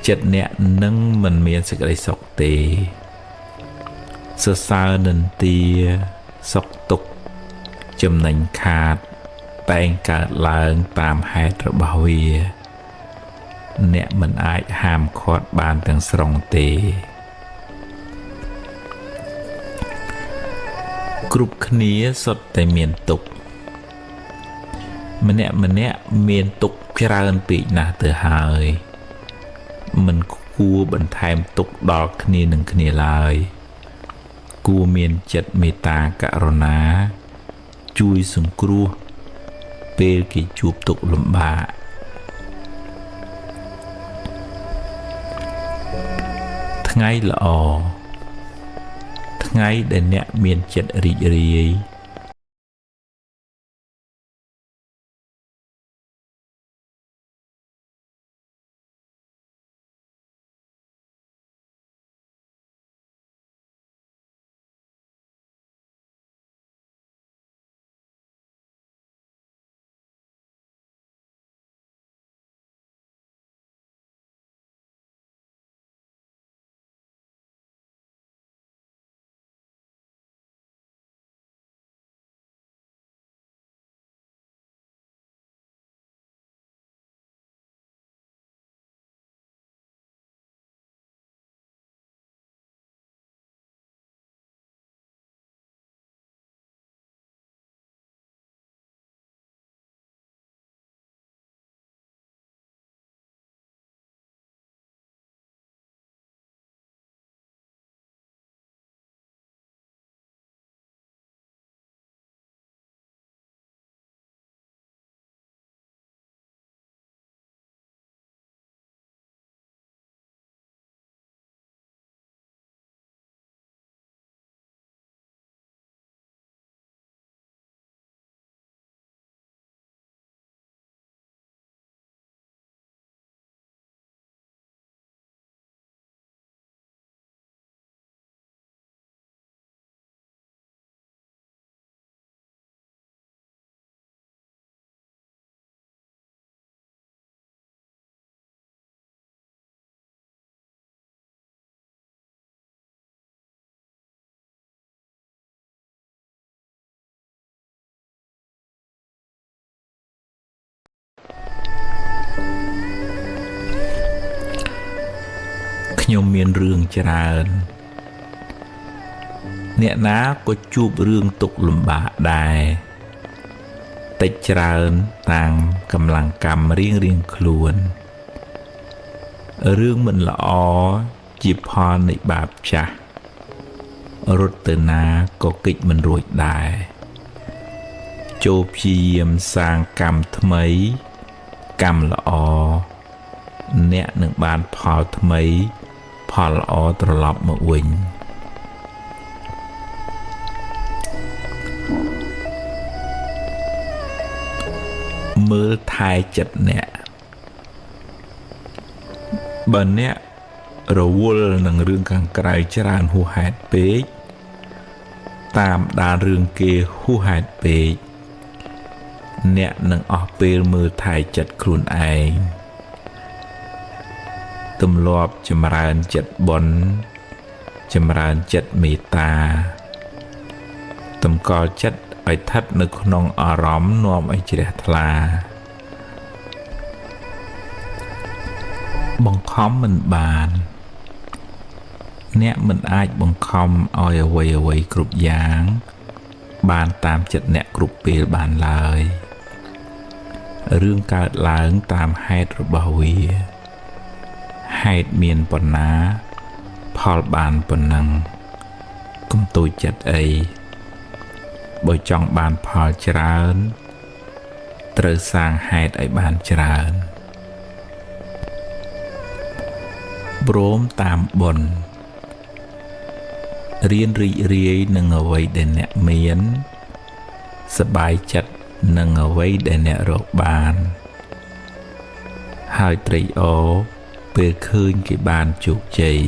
Speaker 1: ចិត្តអ្នកនឹងមិនមានសេចក្តីសុខទេសរសើរនិន្ទាសុខទុក្ខចំណេញខាតតែងកើតឡើងតាមហេតុរបស់វាអ្នកមិនអាចហាមឃាត់បានទាំងស្រុងទេគ្រប់គ្នាសុទ្ធតែមានទុក្ខម្នាក់មានទុក្ខច្រើនពេកណាស់ទៅហើយមិនគួរបន្ថែមទុក្ខដល់គ្នានឹងគ្នាឡើយគួរមានចិត្តមេត្តាករុណាជួយសង្គ្រោះពេលគេជួបទុក្ខលំបាកថ្ងៃល្អថ្ងៃដែលអ្នកមានចិត្តរីករាយ ខ្ញុំមានរឿងច្រើនអ្នកណាក៏ជួបរឿងទុក្ខលំបាកដែរតិចច្រើនតាមកម្លាំងកម្មរៀងខ្លួនរឿងមិនល្អជាផលនៃបាបចាស់រត់ទៅណាក៏គេចមិនរួចដែរចូលព្យាយាមសាងកម្មថ្មីកម្មល្អអ្នកនឹងបានផលថ្មីផលល្អត្រឡប់មកវិញមើលថែចិត្តអ្នកបើអ្នករវល់នឹងរឿងខាងក្រៅច្រើនហួសហេតុពេកតាមដានរឿងគេហួសហេតុពេកអ្នកនឹងអស់ពេលមើលថែចិត្តខ្លួនឯងទម្លាប់ចម្រើនចិត្តបុណ្យចម្រើនចិត្តមេត្តាតម្កល់ចិត្តឲ្យស្ថិតនៅក្នុងអារម្មណ៍នាំឲ្យជ្រះថ្លាបង្ខំមិនបានអ្នកមិនអាចបង្ខំឲ្យអ្វីគ្រប់យ៉ាងបានតាមចិត្តអ្នកគ្រប់ពេលបានឡើយរឿងកើតឡើងតាមហេតុរបស់វាហេតុមានប៉ុណ្ណាផលបានប៉ុណ្ណឹងកុំតូចចិត្តអីបើចង់បានផលច្រើនត្រូវសាងហេតុឲ្យបានច្រើនព្រមតាមបុណ្យរៀនរីករាយនឹងអ្វីដែលអ្នកមានសប្បាយចិត្តនឹងអ្វីដែលអ្នករកបានហើយត្រេកអរពេលឃើញគេបានជោគជ័យ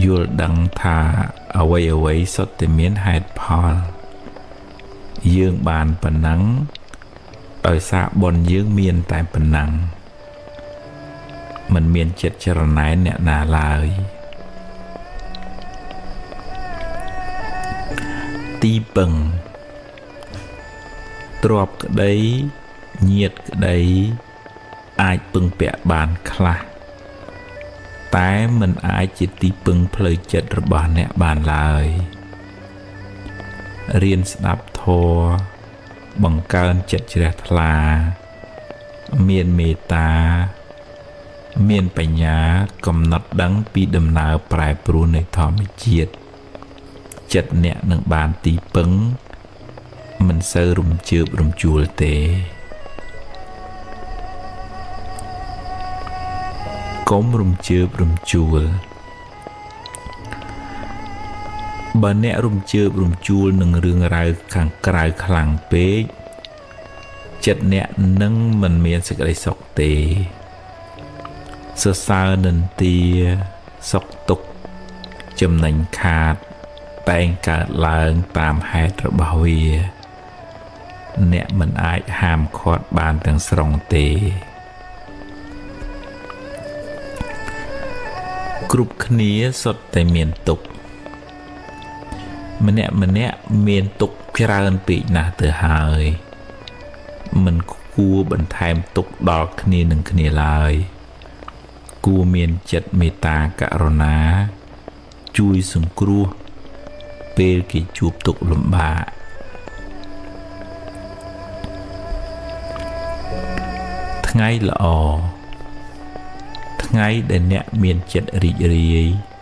Speaker 1: យល់ដឹងថាអ្វីសុទ្ធតែមានហេតុផលយើងបានប៉ុណ្ណឹងដោយសារបុណ្យយើងមានតែប៉ុណ្ណឹងមិនមានចិត្តចរណែនអ្នកណាឡើយទីពឹងទ្រព្យក្តីញាតិក្តីអាចពឹងពាក់បានខ្លះតែមិនអាចជាទីពឹងផ្លូវចិត្តរបស់អ្នកបានឡើយរៀនស្ដាប់ធម៌បង្កើនចិត្តជ្រះថ្លាមានមេត្តាមានបញ្ញាកំណត់ដឹងពីដំណើរប្រែប្រួលនៃធម្មជាតិចិត្តអ្នកនឹងបានទីពឹងមិនសូវរំជើបរំជួលទេកុំរំជើបរំជួលបើអ្នករំជើបរំជួលនឹងរឿងរ៉ាវខាងក្រៅខ្លាំងពេកចិត្តអ្នកនឹងមិនមានសេចក្តីសុខទេសរសើរនិន្ទាសុខទុក្ខចំណេញខាតតែងកើតឡើងតាមហេតុរបស់វាអ្នកមិនអាចហាមឃាត់បានទាំងស្រុងទេគ្រប់គ្នាសុទ្ធតែមានទុក្ខម្នាក់មានទុក្ខច្រើនពេកណាស់ទៅហើយមិនគួរបន្ថែមទុក្ខដល់គ្នានឹងគ្នាឡើយគួរមានចិត្តមេត្តាករុណាជួយសង្គ្រោះពេលគេជួបទុក្ខលំបាកថ្ងៃល្អថ្ងៃដែលអ្នកមានចិត្តរីករាយ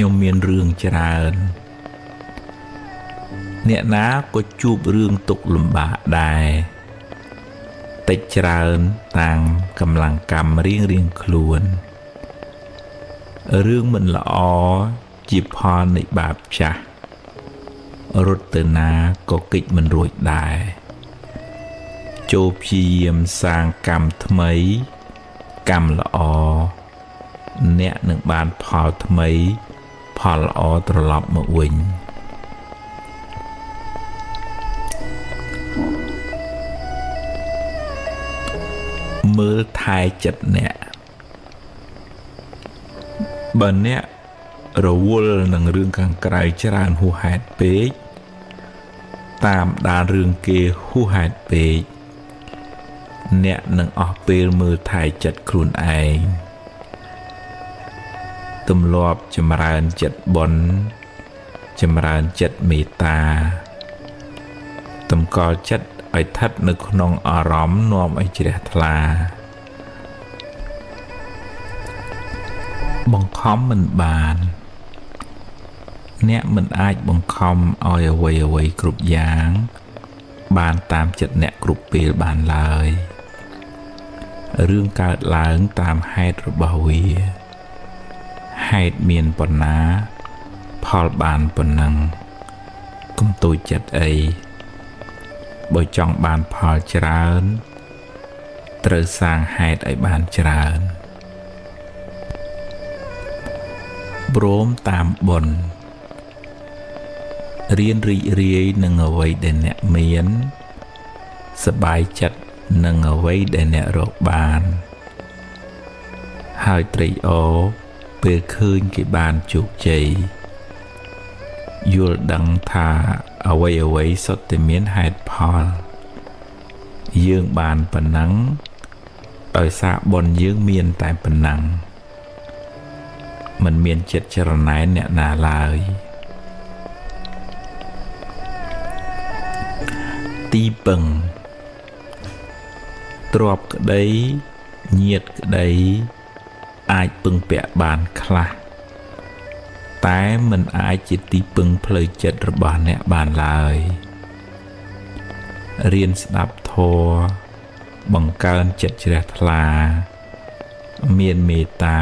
Speaker 1: ខ្ញុំមានរឿងច្រើនអ្នកណាក៏ជួបរឿងទុក្ខលំបាកដែរតិចច្រើនតាមកម្លាំងកម្មរៀងខ្លួនរឿងមិនល្អជាផលនៃបាបចាស់រត់ទៅណាក៏គេចមិនរួចដែរចូលព្យាយាមសាងកម្មថ្មីកម្មល្អអ្នកនឹងបានផលថ្មីផលល្អត្រឡប់មកវិញមើលថែចិត្តអ្នកបើអ្នករវល់នឹងរឿងខាងក្រៅច្រើនហួសហេតុពេកតាមដានរឿងគេហួសហេតុពេកអ្នកនឹងអស់ពេលមើលថែចិត្តខ្លួនឯងទម្លាប់ចម្រើនចិត្តបុណ្យចម្រើនចិត្តមេត្តាតម្កល់ចិត្តឲ្យស្ថិតនៅក្នុងអារម្មណ៍នាំឲ្យជ្រះថ្លាបង្ខំមិនបានអ្នកមិនអាចបង្ខំឲ្យអ្វីគ្រប់យ៉ាងបានតាមចិត្តអ្នកគ្រប់ពេលបានឡើយរឿងកើតឡើងតាមហេតុរបស់វាហេតុមានប៉ុណ្ណាផលបានប៉ុណ្ណឹងកុំទូចចិត្តអីបើចង់បានផលច្រើនត្រូវសាងហេតុឲ្យបានច្រើនព្រមតាមបុណ្យរៀនរីករាយនឹងអ្វីដែលអ្នកមានសប្បាយចិត្តនឹងអ្វីដែលអ្នករកបានហើយត្រេកអរពេលឃើញគេបានជោគជ័យយល់ដឹងថាអ្វីសុទ្ធតែមានហេតុផលយើងបានប៉ុណ្ណឹងដោយសារបុណ្យយើងមានតែប៉ុណ្ណឹងមិនមានចិត្តចរណែនអ្នកណាឡើយទីពឹងទ្រព្យក្តីញាតិក្តីអាចពឹងពាក់បានខ្លះតែមិនអាចជាទីពឹងផ្លូវចិត្តរបស់អ្នកបានឡើយរៀនស្ដាប់ធម៌បង្កើនចិត្តជ្រះថ្លាមានមេត្តា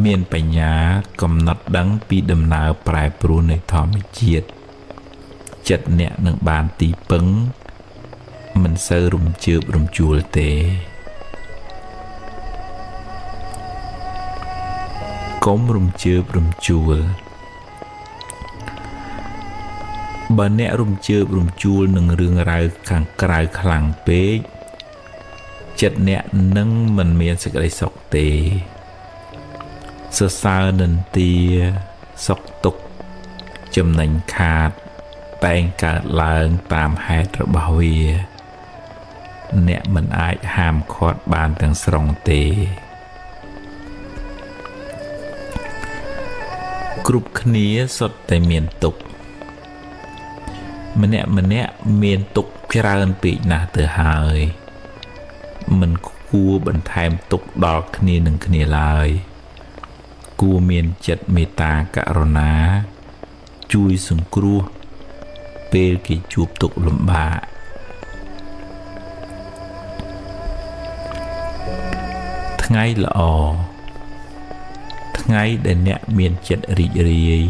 Speaker 1: មានបញ្ញាកំណត់ដឹងពីដំណើរប្រែប្រួលនៃធម្មជាតិចិត្តអ្នកនឹងបានទីពឹងមិនសូវរំជើបរំជួលទេកុំរំជើបរំជួលបើអ្នករំជើបរំជួលនឹងរឿងរ៉ាវខាងក្រៅខ្លាំងពេកចិត្តអ្នកនឹងមិនមានសេចក្តីសុខទេសរសើរនិន្ទាសុខទុក្ខចំណេញខាតតែងកើតឡើងតាមហេតុរបស់វាអ្នកមិនអាចហាមឃាត់បានទាំងស្រុងទេគ្រប់គ្នាសុទ្ធតែមានទុក្ខម្នាក់មានទុក្ខច្រើនពេកណាស់ទៅហើយមិនគួរបន្ថែមទុក្ខដល់គ្នានឹងគ្នាឡើយគួរមានចិត្តមេត្តាករុណាជួយសង្គ្រោះពេលគេជួបទុក្ខលំបាកថ្ងៃល្អថ្ងៃដែលអ្នកមានចិត្តរីករាយ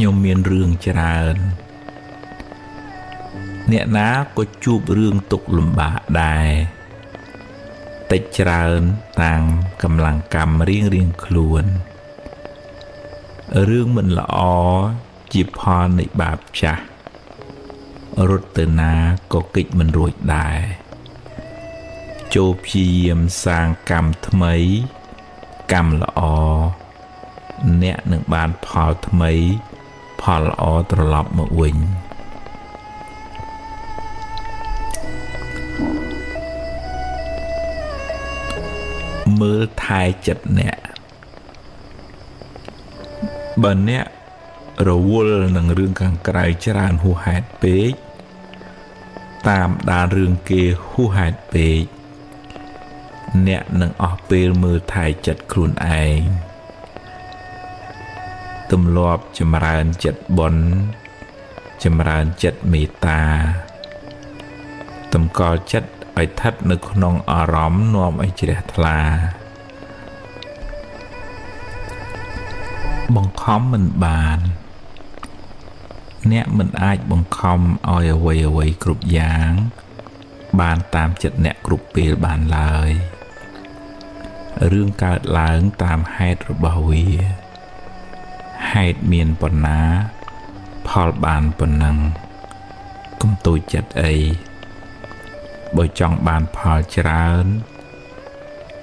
Speaker 1: ខ្ញុំមានរឿងច្រើនអ្នកណាក៏ជួបរឿងទុក្ខលំបាកដែរតិចច្រើនតាមកម្លាំងកម្មរៀងខ្លួនរឿងមិនល្អជាផលនៃបាបចាស់រត់ទៅណាក៏គេចមិនរួចដែរចូលព្យាយាមសាងកម្មថ្មីកម្មល្អអ្នកនឹងបានផលថ្មីផលល្អត្រឡប់មកវិញមើលថែចិត្តអ្នកបើអ្នករវល់នឹងរឿងខាងក្រៅច្រើនហួសហេតុពេកតាមដានរឿងគេហួសហេតុពេកអ្នកនឹងអស់ពេលមើលថែចិត្តខ្លួនឯងទម្លាប់ចម្រើនចិត្តបុណ្យចម្រើនចិត្តមេត្តាតម្កល់ចិត្តឲ្យស្ថិតនៅក្នុងអារម្មណ៍នាំឲ្យជ្រះថ្លាបង្ខំមិនបានអ្នកមិនអាចបង្ខំឲ្យអ្វីគ្រប់យ៉ាងបានតាមចិត្តអ្នកគ្រប់ពេលបានឡើយរឿងកើតឡើងតាមហេតុរបស់វាហេតុមានប៉ុណ្ណាផលបានប៉ុណ្ណឹងកុំទូចចិត្តអីបើចង់បានផលច្រើន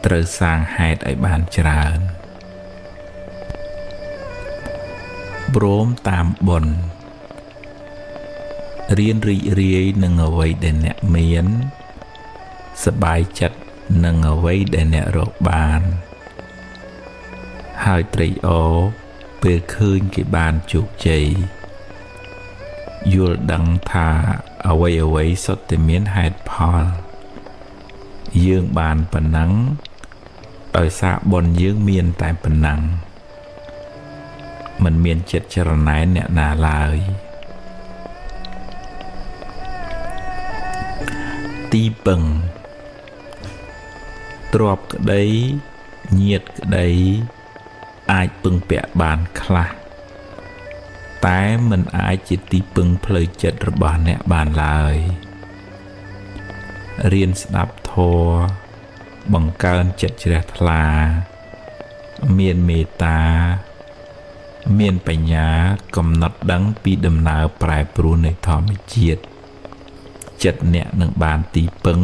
Speaker 1: ត្រូវសាងហេតុឲ្យបានច្រើនព្រមតាមបុណ្យរៀនរីករាយនឹងអ្វីដែលអ្នកមានសប្បាយចិត្តនឹងអ្វីដែលអ្នករកបានហើយត្រេកអរពេលឃើញគេបានជោគជ័យយល់ដឹងថាអ្វីសុទ្ធតែមានហេតុផលយើងបានប៉ុណ្ណឹងដោយសារបុណ្យយើងមានតែប៉ុណ្ណឹងមិនមានចិត្តចរណែនអ្នកណាឡើយទីពឹងទ្រព្យក្តីញាតិក្តីអាចពឹងពាក់បានខ្លះតែមិនអាចជាទីពឹងផ្លូវចិត្តរបស់អ្នកបានឡើយរៀនស្ដាប់ធម៌បង្កើនចិត្តជ្រះថ្លាមានមេត្តាមានបញ្ញាកំណត់ដឹងពីដំណើរប្រែប្រួលនៃធម្មជាតិចិត្តអ្នកនឹងបានទីពឹង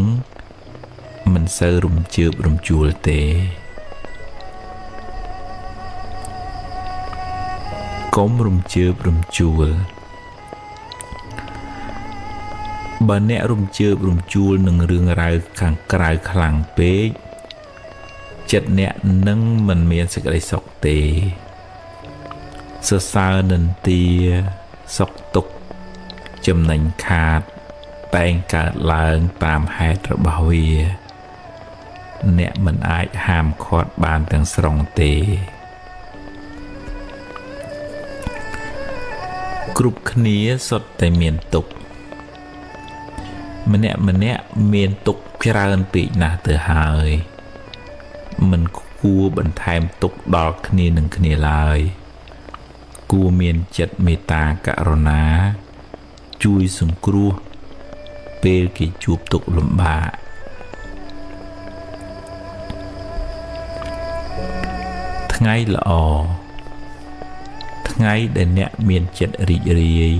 Speaker 1: មិនសូវរំជើបរំជួលទេកុំរំជើបរំជួលបើអ្នករំជើបរំជួលនឹងរឿងរ៉ាវខាងក្រៅខ្លាំងពេកចិត្តអ្នកនឹងមិនមានសេចក្តីសុខទេសរសើរនិន្ទាសុខទុក្ខចំណេញខាតតែងកើតឡើងតាមហេតុរបស់វាអ្នកមិនអាចហាមឃាត់បានទាំងស្រុងទេគ្រប់គ្នាសុទ្ធតែមានទុក្ខម្នាក់មានទុក្ខច្រើនពេកណាស់ទៅហើយមិនគួរបន្ថែមទុក្ខដល់គ្នានឹងគ្នាឡើយគួរមានចិត្តមេត្តាករុណាជួយសង្គ្រោះពេលគេជួបទុក្ខលំបាកថ្ងៃល្អថ្ងៃដែលអ្នកមានចិត្តរីករាយ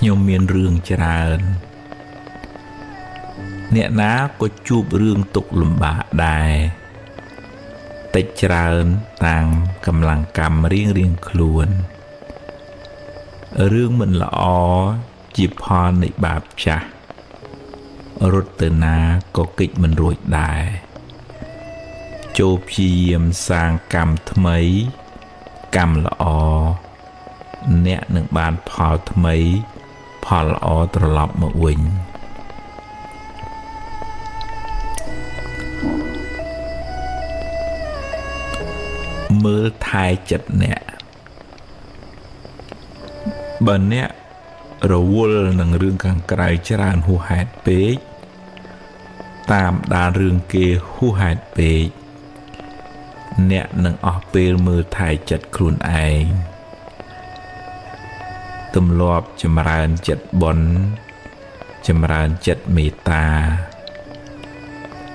Speaker 1: ខ្ញុំមានរឿងច្រើនអ្នកណាក៏ជួបរឿងទុក្ខលំបាកដែរតិចច្រើនតាមកម្លាំងកម្មរៀងខ្លួនរឿងមិនល្អជាផលនៃបាបចាស់រត់ទៅណាក៏គេចមិនរួចដែរចូលព្យាយាមសាងកម្មថ្មីកម្មល្អអ្នកនឹងបានផលថ្មីផលល្អត្រឡប់មកវិញមើលថែចិត្តអ្នកបើអ្នករវល់នឹងរឿងខាងក្រៅច្រើនហួសហេតុពេកតាមដានរឿងគេហួសហេតុពេកអ្នកនឹងអស់ពេលមើលថែចិត្តខ្លួនឯងទម្លាប់ចម្រើនចិត្តបុណ្យចម្រើនចិត្តមេត្តា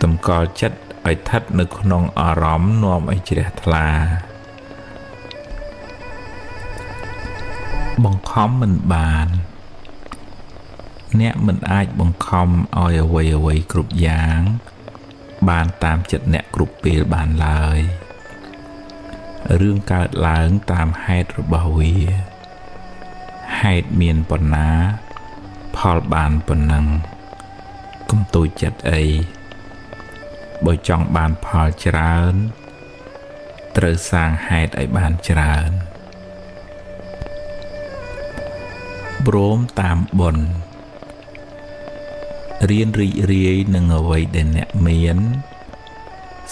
Speaker 1: តម្កល់ចិត្តឲ្យស្ថិតនៅក្នុងអារម្មណ៍នាំឲ្យជ្រះថ្លាបង្ខំមិនបានអ្នកមិនអាចបង្ខំឲ្យអ្វីគ្រប់យ៉ាងបានតាមចិត្តអ្នកគ្រប់ពេលបានឡើយរឿងកើតឡើងតាមហេតុរបស់វាហេតុមានប៉ុណ្ណាផលបានប៉ុណ្ណឹងកុំទូចចិត្តអីបើចង់បានផលច្រើនត្រូវសាងហេតុឲ្យបានច្រើនព្រមតាមបុណ្យរៀនរីករាយនឹងអ្វីដែលអ្នកមាន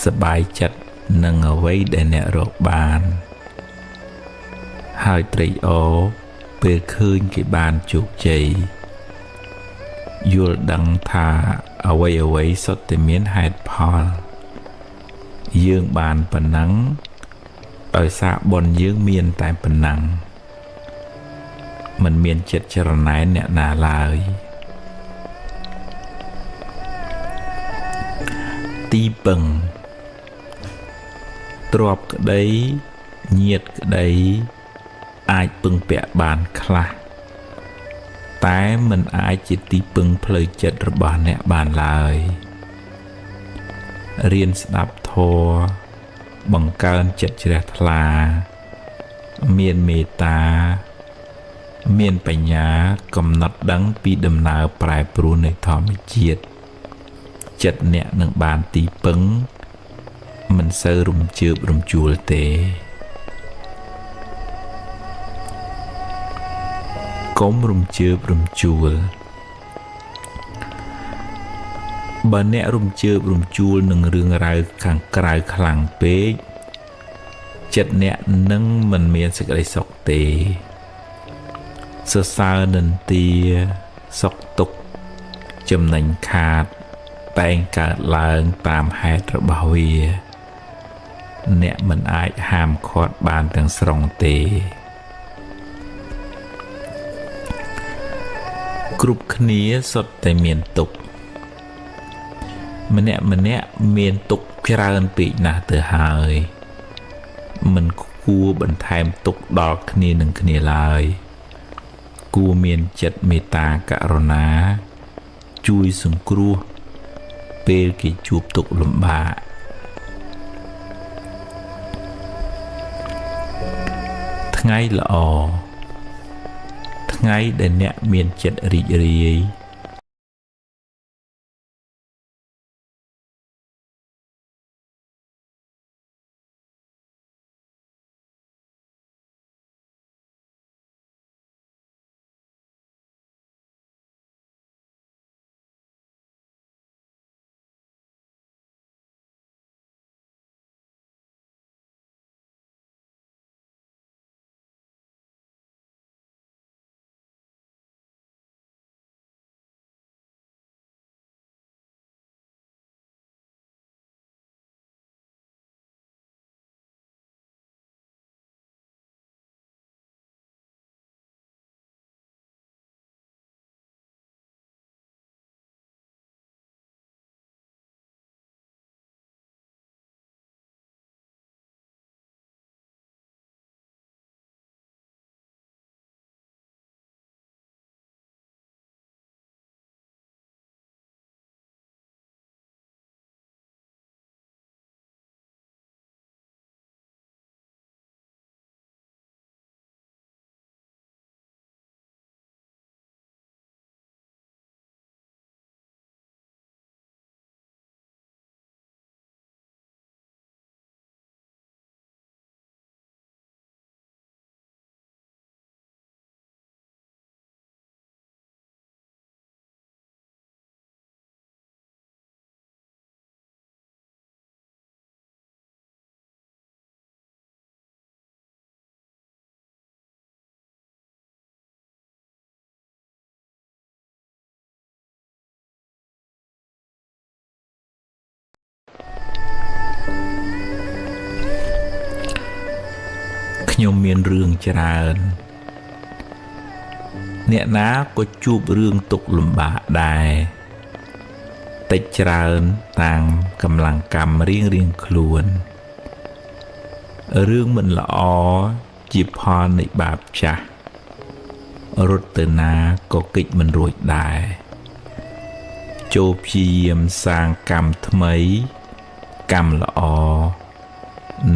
Speaker 1: សប្បាយចិត្តនឹងអ្វីដែលអ្នករកបានហើយត្រេកអរពេលឃើញគេបានជោគជ័យយល់ដឹងថាអ្វីសុទ្ធតែមានហេតុផលយើងបានប៉ុណ្ណឹងដោយសារបុណ្យយើងមានតែប៉ុណ្ណឹងមិនមានចិត្តច្រណែនអ្នកណាឡើយទីពឹងទ្រព្យក្តីញាតិក្តីអាចពឹងពាក់បានខ្លះតែមិនអាចជាទីពឹងផ្លូវចិត្តរបស់អ្នកបានឡើយរៀនស្ដាប់ធម៌បង្កើនចិត្តជ្រះថ្លាមានមេត្តាមានបញ្ញាកំណត់ដឹងពីដំណើរប្រែប្រួលនៃធម្មជាតិចិត្តអ្នកនឹងបានទីពឹងមិនសូវរំជើបរំជួលទេកុំរំជើបរំជួលបើអ្នករំជើបរំជួលនឹងរឿងរ៉ាវខាងក្រៅខ្លាំងពេកចិត្តអ្នកនឹងមិនមានសេចក្តីសុខទេសរសើរនិន្ទាសុខទុក្ខចំណេញខាតតែងកើតឡើងតាមហេតុរបស់វាអ្នកមិនអាចហាមឃាត់បានទាំងស្រុងទេគ្រប់គ្នាសុទ្ធតែមានទុក្ខម្នាក់មានទុក្ខច្រើនពេកណាស់ទៅហើយមិនគួរបន្ថែមទុក្ខដល់គ្នានឹងគ្នាឡើយគួរមានចិត្តមេត្តាករុណាជួយសង្គ្រោះពេលគេជួបទុក្ខលំបាកថ្ងៃល្អថ្ងៃដែលអ្នកមានចិត្តរីករាយ ខ្ញុំមានរឿងច្រើនអ្នកណាក៏ជួបរឿងទុក្ខលំបាកដែរតិចច្រើនតាមកម្លាំងកម្មរៀងខ្លួនរឿងមិនល្អជាផលនៃបាបចាស់រត់ទៅណាក៏គេចមិនរួចដែរចូលព្យាយាមសាងកម្មថ្មីកម្មល្អ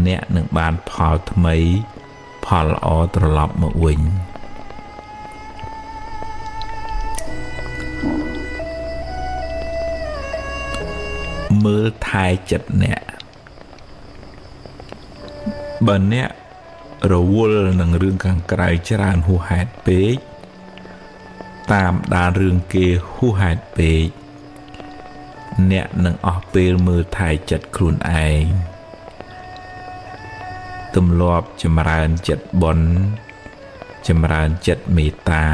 Speaker 1: អ្នកនឹងបានផលថ្មីផលល្អត្រឡប់មកវិញមើលថែចិត្តអ្នកបើអ្នករវល់នឹងរឿងខាងក្រៅច្រើនហួសហេតុពេកតាមដានរឿងគេហួសហេតុពេកអ្នកនឹងអស់ពេលមើលថែចិត្តខ្លួនឯងទម្លាប់ចម្រើនចិត្តបុណ្យចម្រើនចិត្តមេត្តា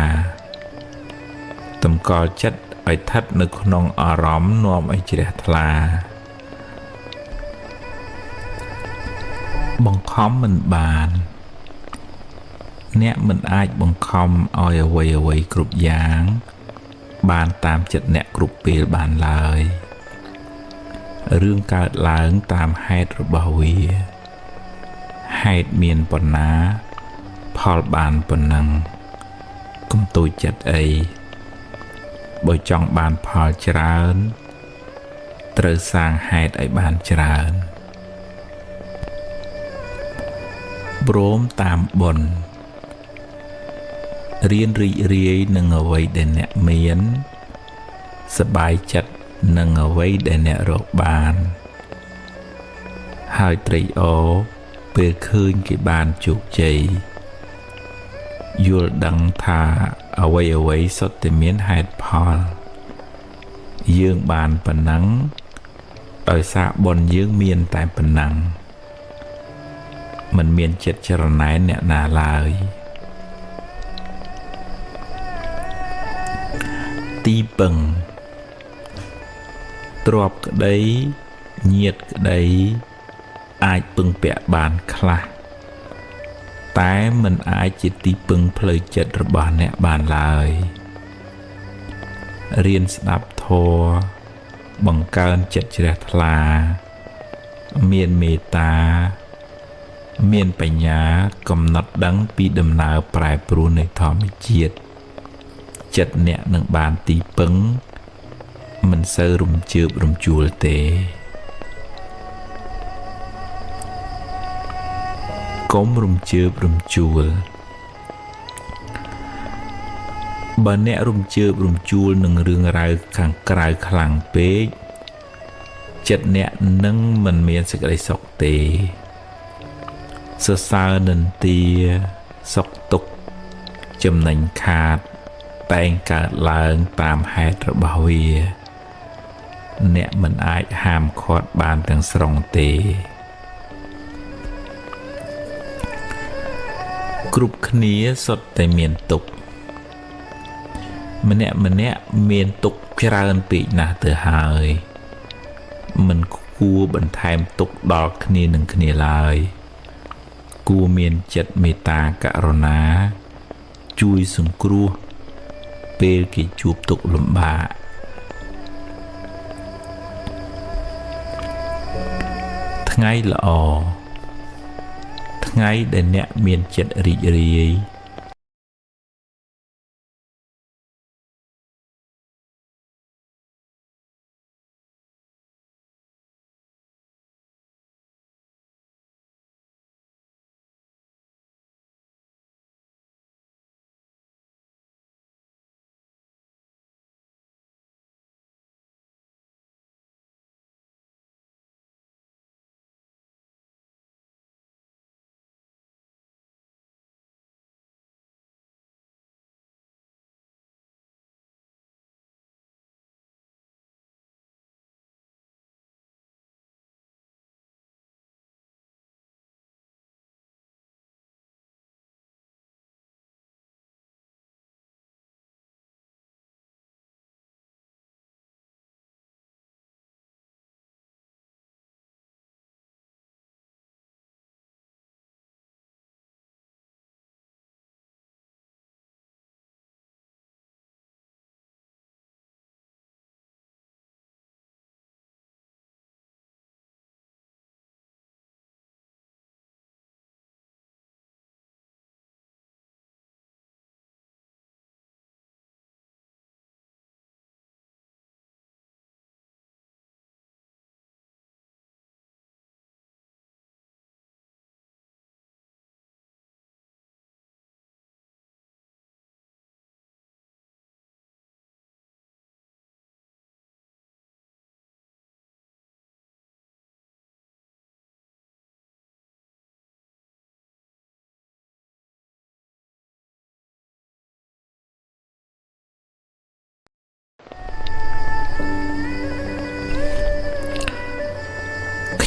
Speaker 1: តម្កល់ចិត្តឲ្យស្ថិតនៅក្នុងអារម្មណ៍នាំឲ្យជ្រះថ្លាបង្ខំមិនបានអ្នកមិនអាចបង្ខំឲ្យអ្វីគ្រប់យ៉ាងបានតាមចិត្តអ្នកគ្រប់ពេលបានឡើយរឿងកើតឡើងតាមហេតុរបស់វាហេតុមានប៉ុណ្ណាផលបានប៉ុណ្ណឹងកុំតូចចិត្តអីបើចង់បានផលច្រើនត្រូវសាងហេតុឲ្យបានច្រើនព្រមតាមបុណ្យរៀនរីករាយនឹងអ្វីដែលអ្នកមានសប្បាយចិត្តនឹងអ្វីដែលអ្នករកបានហើយត្រេកអរពេលឃើញគេបានជោគជ័យយល់ដឹងថាអ្វីសុទ្ធតែមានហេតុផលយើងបានប៉ុណ្ណឹងដោយសារបុណ្យយើងមានតែប៉ុណ្ណឹងមិនមានចិត្តចរណែនអ្នកណាឡើយទីពឹងទ្រព្យក្តីញាតិក្តីអាចពឹងពាក់បានខ្លះតែមិនអាចជាទីពឹងផ្លូវចិត្តរបស់អ្នកបានឡើយរៀនស្ដាប់ធម៌បង្កើនចិត្តជ្រះថ្លាមានមេត្តាមានបញ្ញាកំណត់ដឹងពីដំណើរប្រែប្រួលនៃធម្មជាតិចិត្តអ្នកនឹងបានទីពឹងមិនសូវរំជើបរំជួលទេកុំរំជើបរំជួលបើអ្នករំជើបរំជួលនឹងរឿងរ៉ាវខាងក្រៅខ្លាំងពេកចិត្តអ្នកនឹងមិនមានសេចក្តីសុខទេសរសើរនិន្ទាសុខទុក្ខចំណេញខាតតែងកើតឡើងតាមហេតុរបស់វាអ្នកមិនអាចហាមឃាត់បានទាំងស្រុងទេគ្រប់គ្នាសុទ្ធតែមានទុក្ខម្នាក់មានទុក្ខច្រើនពេកណាស់ទៅហើយមិនគួរបន្ថែមទុក្ខដល់គ្នានឹងគ្នាឡើយគួរមានចិត្តមេត្តាករុណាជួយសង្គ្រោះពេលគេជួបទុក្ខលំបាកថ្ងៃល្អថ្ងៃដែលអ្នកមានចិត្តរីករាយ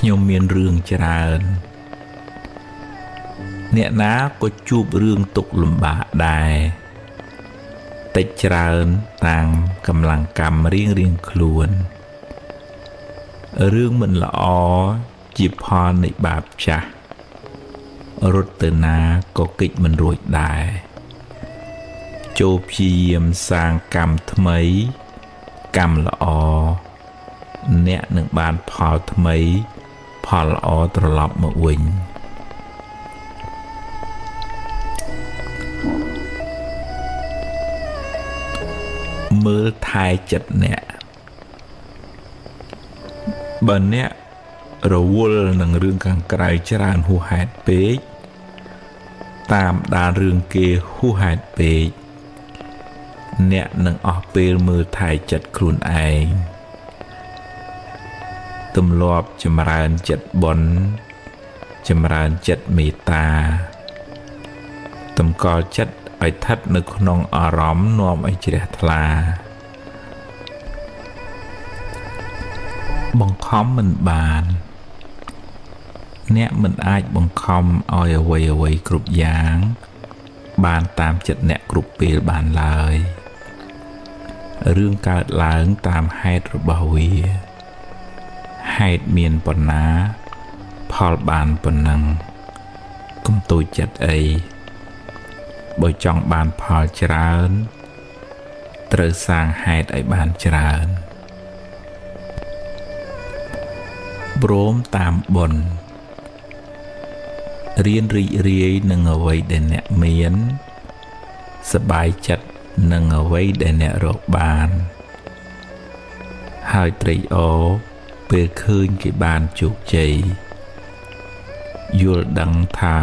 Speaker 1: ខ្ញុំមានរឿងច្រើនអ្នកណាក៏ជួបរឿងទុក្ខលំបាកដែរតិចច្រើនតាមកម្លាំងកម្មរៀងខ្លួនរឿងមិនល្អជាផលនៃបាបចាស់រត់ទៅណាក៏គេចមិនរួចដែរចូលព្យាយាមសាងកម្មថ្មីកម្មល្អអ្នកនឹងបានផលថ្មីផលល្អត្រឡប់មកវិញមើលថែចិត្តអ្នកបើអ្នករវល់នឹងរឿងខាងក្រៅច្រើនហួសហេតុពេកតាមដានរឿងគេហួសហេតុពេកអ្នកនឹងអស់ពេលមើលថែចិត្តខ្លួនឯងទម្លាប់ចម្រើនចិត្តបុណ្យចម្រើនចិត្តមេត្តាតម្កល់ចិត្តឲ្យស្ថិតនៅក្នុងអារម្មណ៍នាំឲ្យជ្រះថ្លាបង្ខំមិនបានអ្នកមិនអាចបង្ខំឲ្យអ្វីគ្រប់យ៉ាងបានតាមចិត្តអ្នកគ្រប់ពេលបានឡើយរឿងកើតឡើងតាមហេតុរបស់វាហេតុមានប៉ុណ្ណាផលបានប៉ុណ្ណឹងកុំទូចចិត្តអីបើចង់បានផលច្រើនត្រូវសាងហេតុឲ្យបានច្រើនព្រមតាមបុណ្យរៀនរីករាយនឹងអ្វីដែលអ្នកមានសប្បាយចិត្តនឹងអ្វីដែលអ្នករកបានហើយត្រេកអរពេលឃើញគេបានជោគជ័យយល់ដឹងថា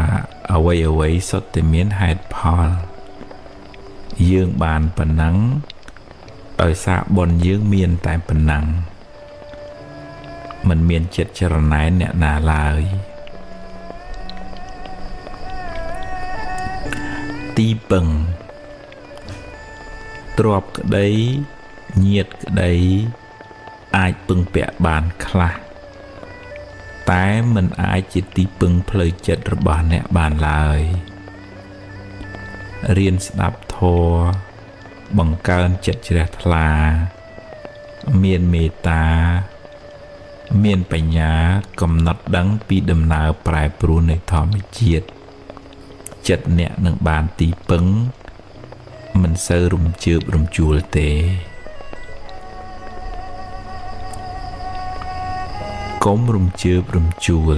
Speaker 1: អ្វីសុទ្ធតែមានហេតុផលយើងបានប៉ុណ្ណឹងដោយសារបុណ្យយើងមានតែប៉ុណ្ណឹងមិនមានចិត្តចរណែនអ្នកណាឡើយទីពឹងទ្រព្យក្តីញាតិក្តីអាចពឹងពាក់បានខ្លះតែមិនអាចជាទីពឹងផ្លូវចិត្តរបស់អ្នកបានឡើយរៀនស្ដាប់ធម៌បង្កើនចិត្តជ្រះថ្លាមានមេត្តាមានបញ្ញាកំណត់ដឹងពីដំណើរប្រែប្រួលនៃធម្មជាតិចិត្តអ្នកនឹងបានទីពឹងមិនសូវរំជើបរំជួលទេកុំរំជើបរំជួល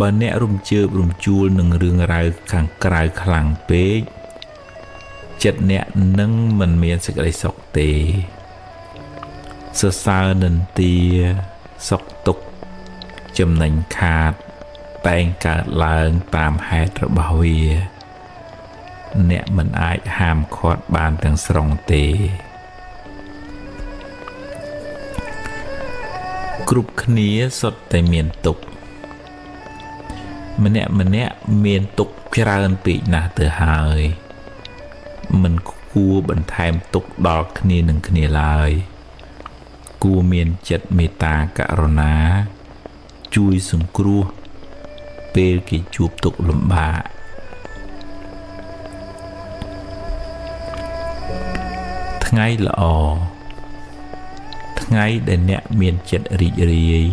Speaker 1: បើអ្នករំជើបរំជួលនឹងរឿងរ៉ាវខាងក្រៅខ្លាំងពេកចិត្តអ្នកនឹងមិនមានសេចក្តីសុខទេសរសើរនិន្ទាសុខទុក្ខចំណេញខាតតែងកើតឡើងតាមហេតុរបស់វាអ្នកមិនអាចហាមឃាត់បានទាំងស្រុងទេគ្រប់គ្នាសុទ្ធតែមានទុក្ខម្នាក់មានទុក្ខច្រើនពេកណាស់ទៅហើយមិនគួរបន្ថែមទុក្ខដល់គ្នានឹងគ្នាឡើយគួរមានចិត្តមេត្តាករុណាជួយសង្គ្រោះពេលគេជួបទុក្ខលំបាកថ្ងៃល្អថ្ងៃដែលអ្នកមានចិត្តរីករាយ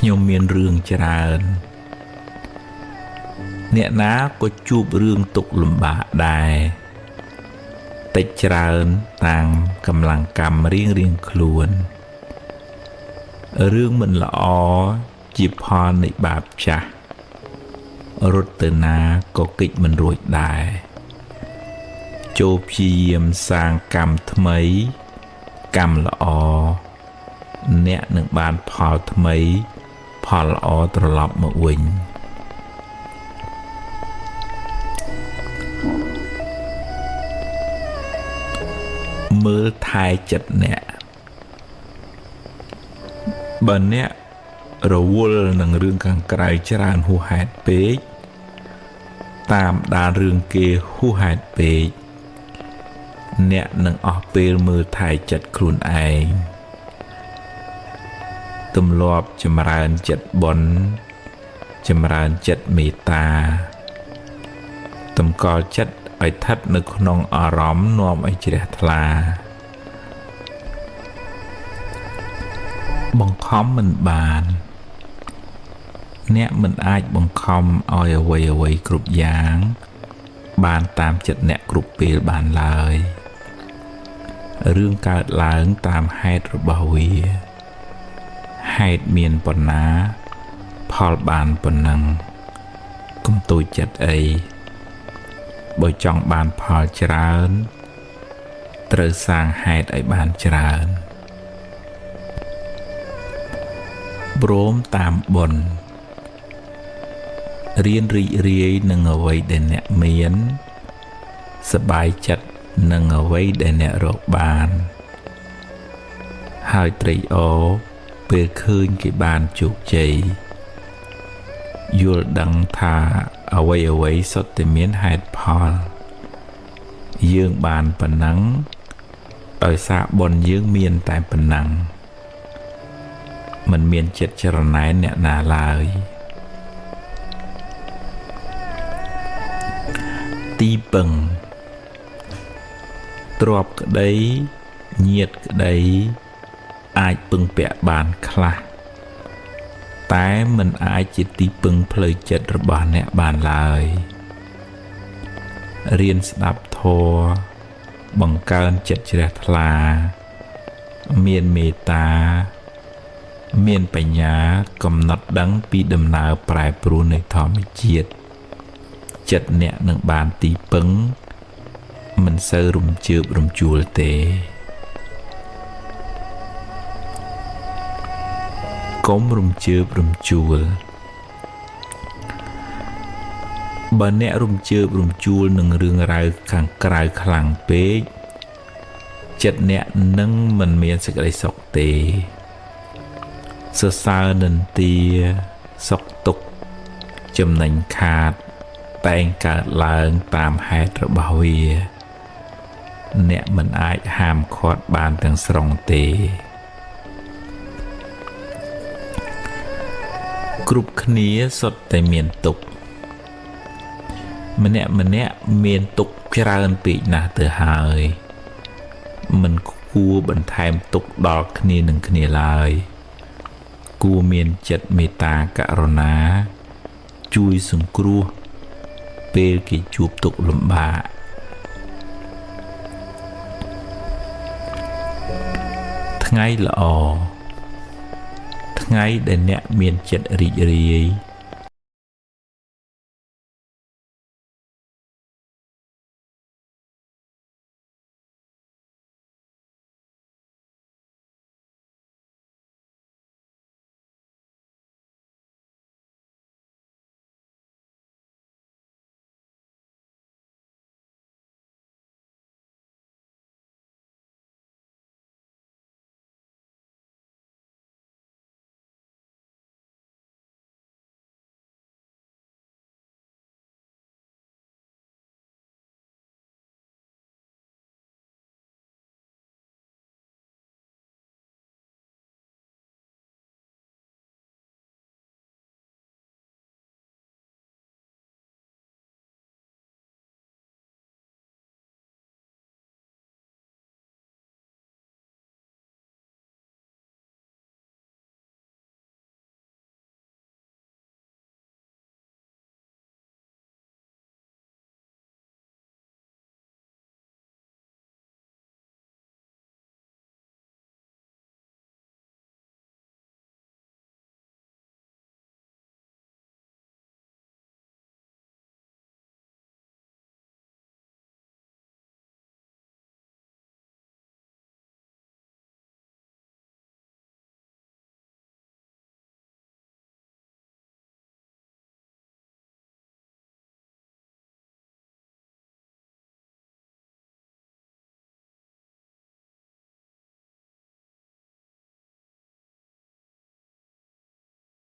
Speaker 1: ខ្ញុំមានរឿងច្រើនអ្នកណាក៏ជួបរឿងទុក្ខលំបាកដែរតិចច្រើនតាមកម្លាំងកម្មរៀងខ្លួនរឿងមិនល្អជាផលនៃបាបចាស់រត់ទៅណាក៏គេចមិនរួចដែរចូលព្យាយាមសាងកម្មថ្មីកម្មល្អអ្នកនឹងបានផលថ្មីផលល្អត្រឡប់មកវិញមើលថែចិត្តអ្នកបើអ្នករវល់នឹងរឿងខាងក្រៅច្រើនហួសហេតុពេកតាមដានរឿងគេហួសហេតុពេកអ្នកនឹងអស់ពេលមើលថែចិត្តខ្លួនឯងទម្លាប់ចម្រើនចិត្តបុណ្យចម្រើនចិត្តមេត្តាតម្កល់ចិត្តឲ្យស្ថិតនៅក្នុងអារម្មណ៍នាំឲ្យជ្រះថ្លាបង្ខំមិនបានអ្នកមិនអាចបង្ខំឲ្យអ្វីគ្រប់យ៉ាងបានតាមចិត្តអ្នកគ្រប់ពេលបានឡើយរឿងកើតឡើងតាមហេតុរបស់វាហេតុមានប៉ុណ្ណាផលបានប៉ុណ្ណឹងកុំទូចចិត្តអីបើចង់បានផលច្រើនត្រូវសាងហេតុឲ្យបានច្រើនព្រមតាមបុណ្យរៀនរីករាយនឹងអ្វីដែលអ្នកមានសប្បាយចិត្តនឹងអ្វីដែលអ្នករកបានហើយត្រេកអរពេលឃើញគេបានជោគជ័យយល់ដឹងថាអ្វីសុទ្ធតែមានហេតុផលយើងបានប៉ុណ្ណឹងដោយសារបុណ្យយើងមានតែប៉ុណ្ណឹងមិនមានចិត្តចរណែនអ្នកណាឡើយទីពឹងទ្រព្យក្តីញាតិក្តីអាចពឹងពាក់បានខ្លះតែមិនអាចជាទីពឹងផ្លូវចិត្តរបស់អ្នកបានឡើយរៀនស្ដាប់ធម៌បង្កើនចិត្តជ្រះថ្លាមានមេត្តាមានបញ្ញាកំណត់ដឹងពីដំណើរប្រែប្រួលនៃធម្មជាតិចិត្តអ្នកនឹងបានទីពឹងមិនសូវរំជើបរំជួលទេកុំរំជើបរំជួលបើអ្នករំជើបរំជួលនឹងរឿងរ៉ាវខាងក្រៅខ្លាំងពេកចិត្តអ្នកនឹងមិនមានសេចក្តីសុខទេសរសើរនិន្ទាសុខទុក្ខចំណេញខាតតែងកើតឡើងតាមហេតុរបស់វាអ្នកមិនអាចហាមឃាត់បានទាំងស្រុងទេគ្រប់គ្នាសុទ្ធតែមានទុក្ខម្នាក់មានទុក្ខច្រើនពេកណាស់ទៅហើយមិនគួរបន្ថែមទុក្ខដល់គ្នានឹងគ្នាឡើយគួរមានចិត្តមេត្តាករុណាជួយសង្គ្រោះពេលគេជួបទុក្ខលំបាកថ្ងៃល្អថ្ងៃដែលអ្នកមានចិត្តរីករាយ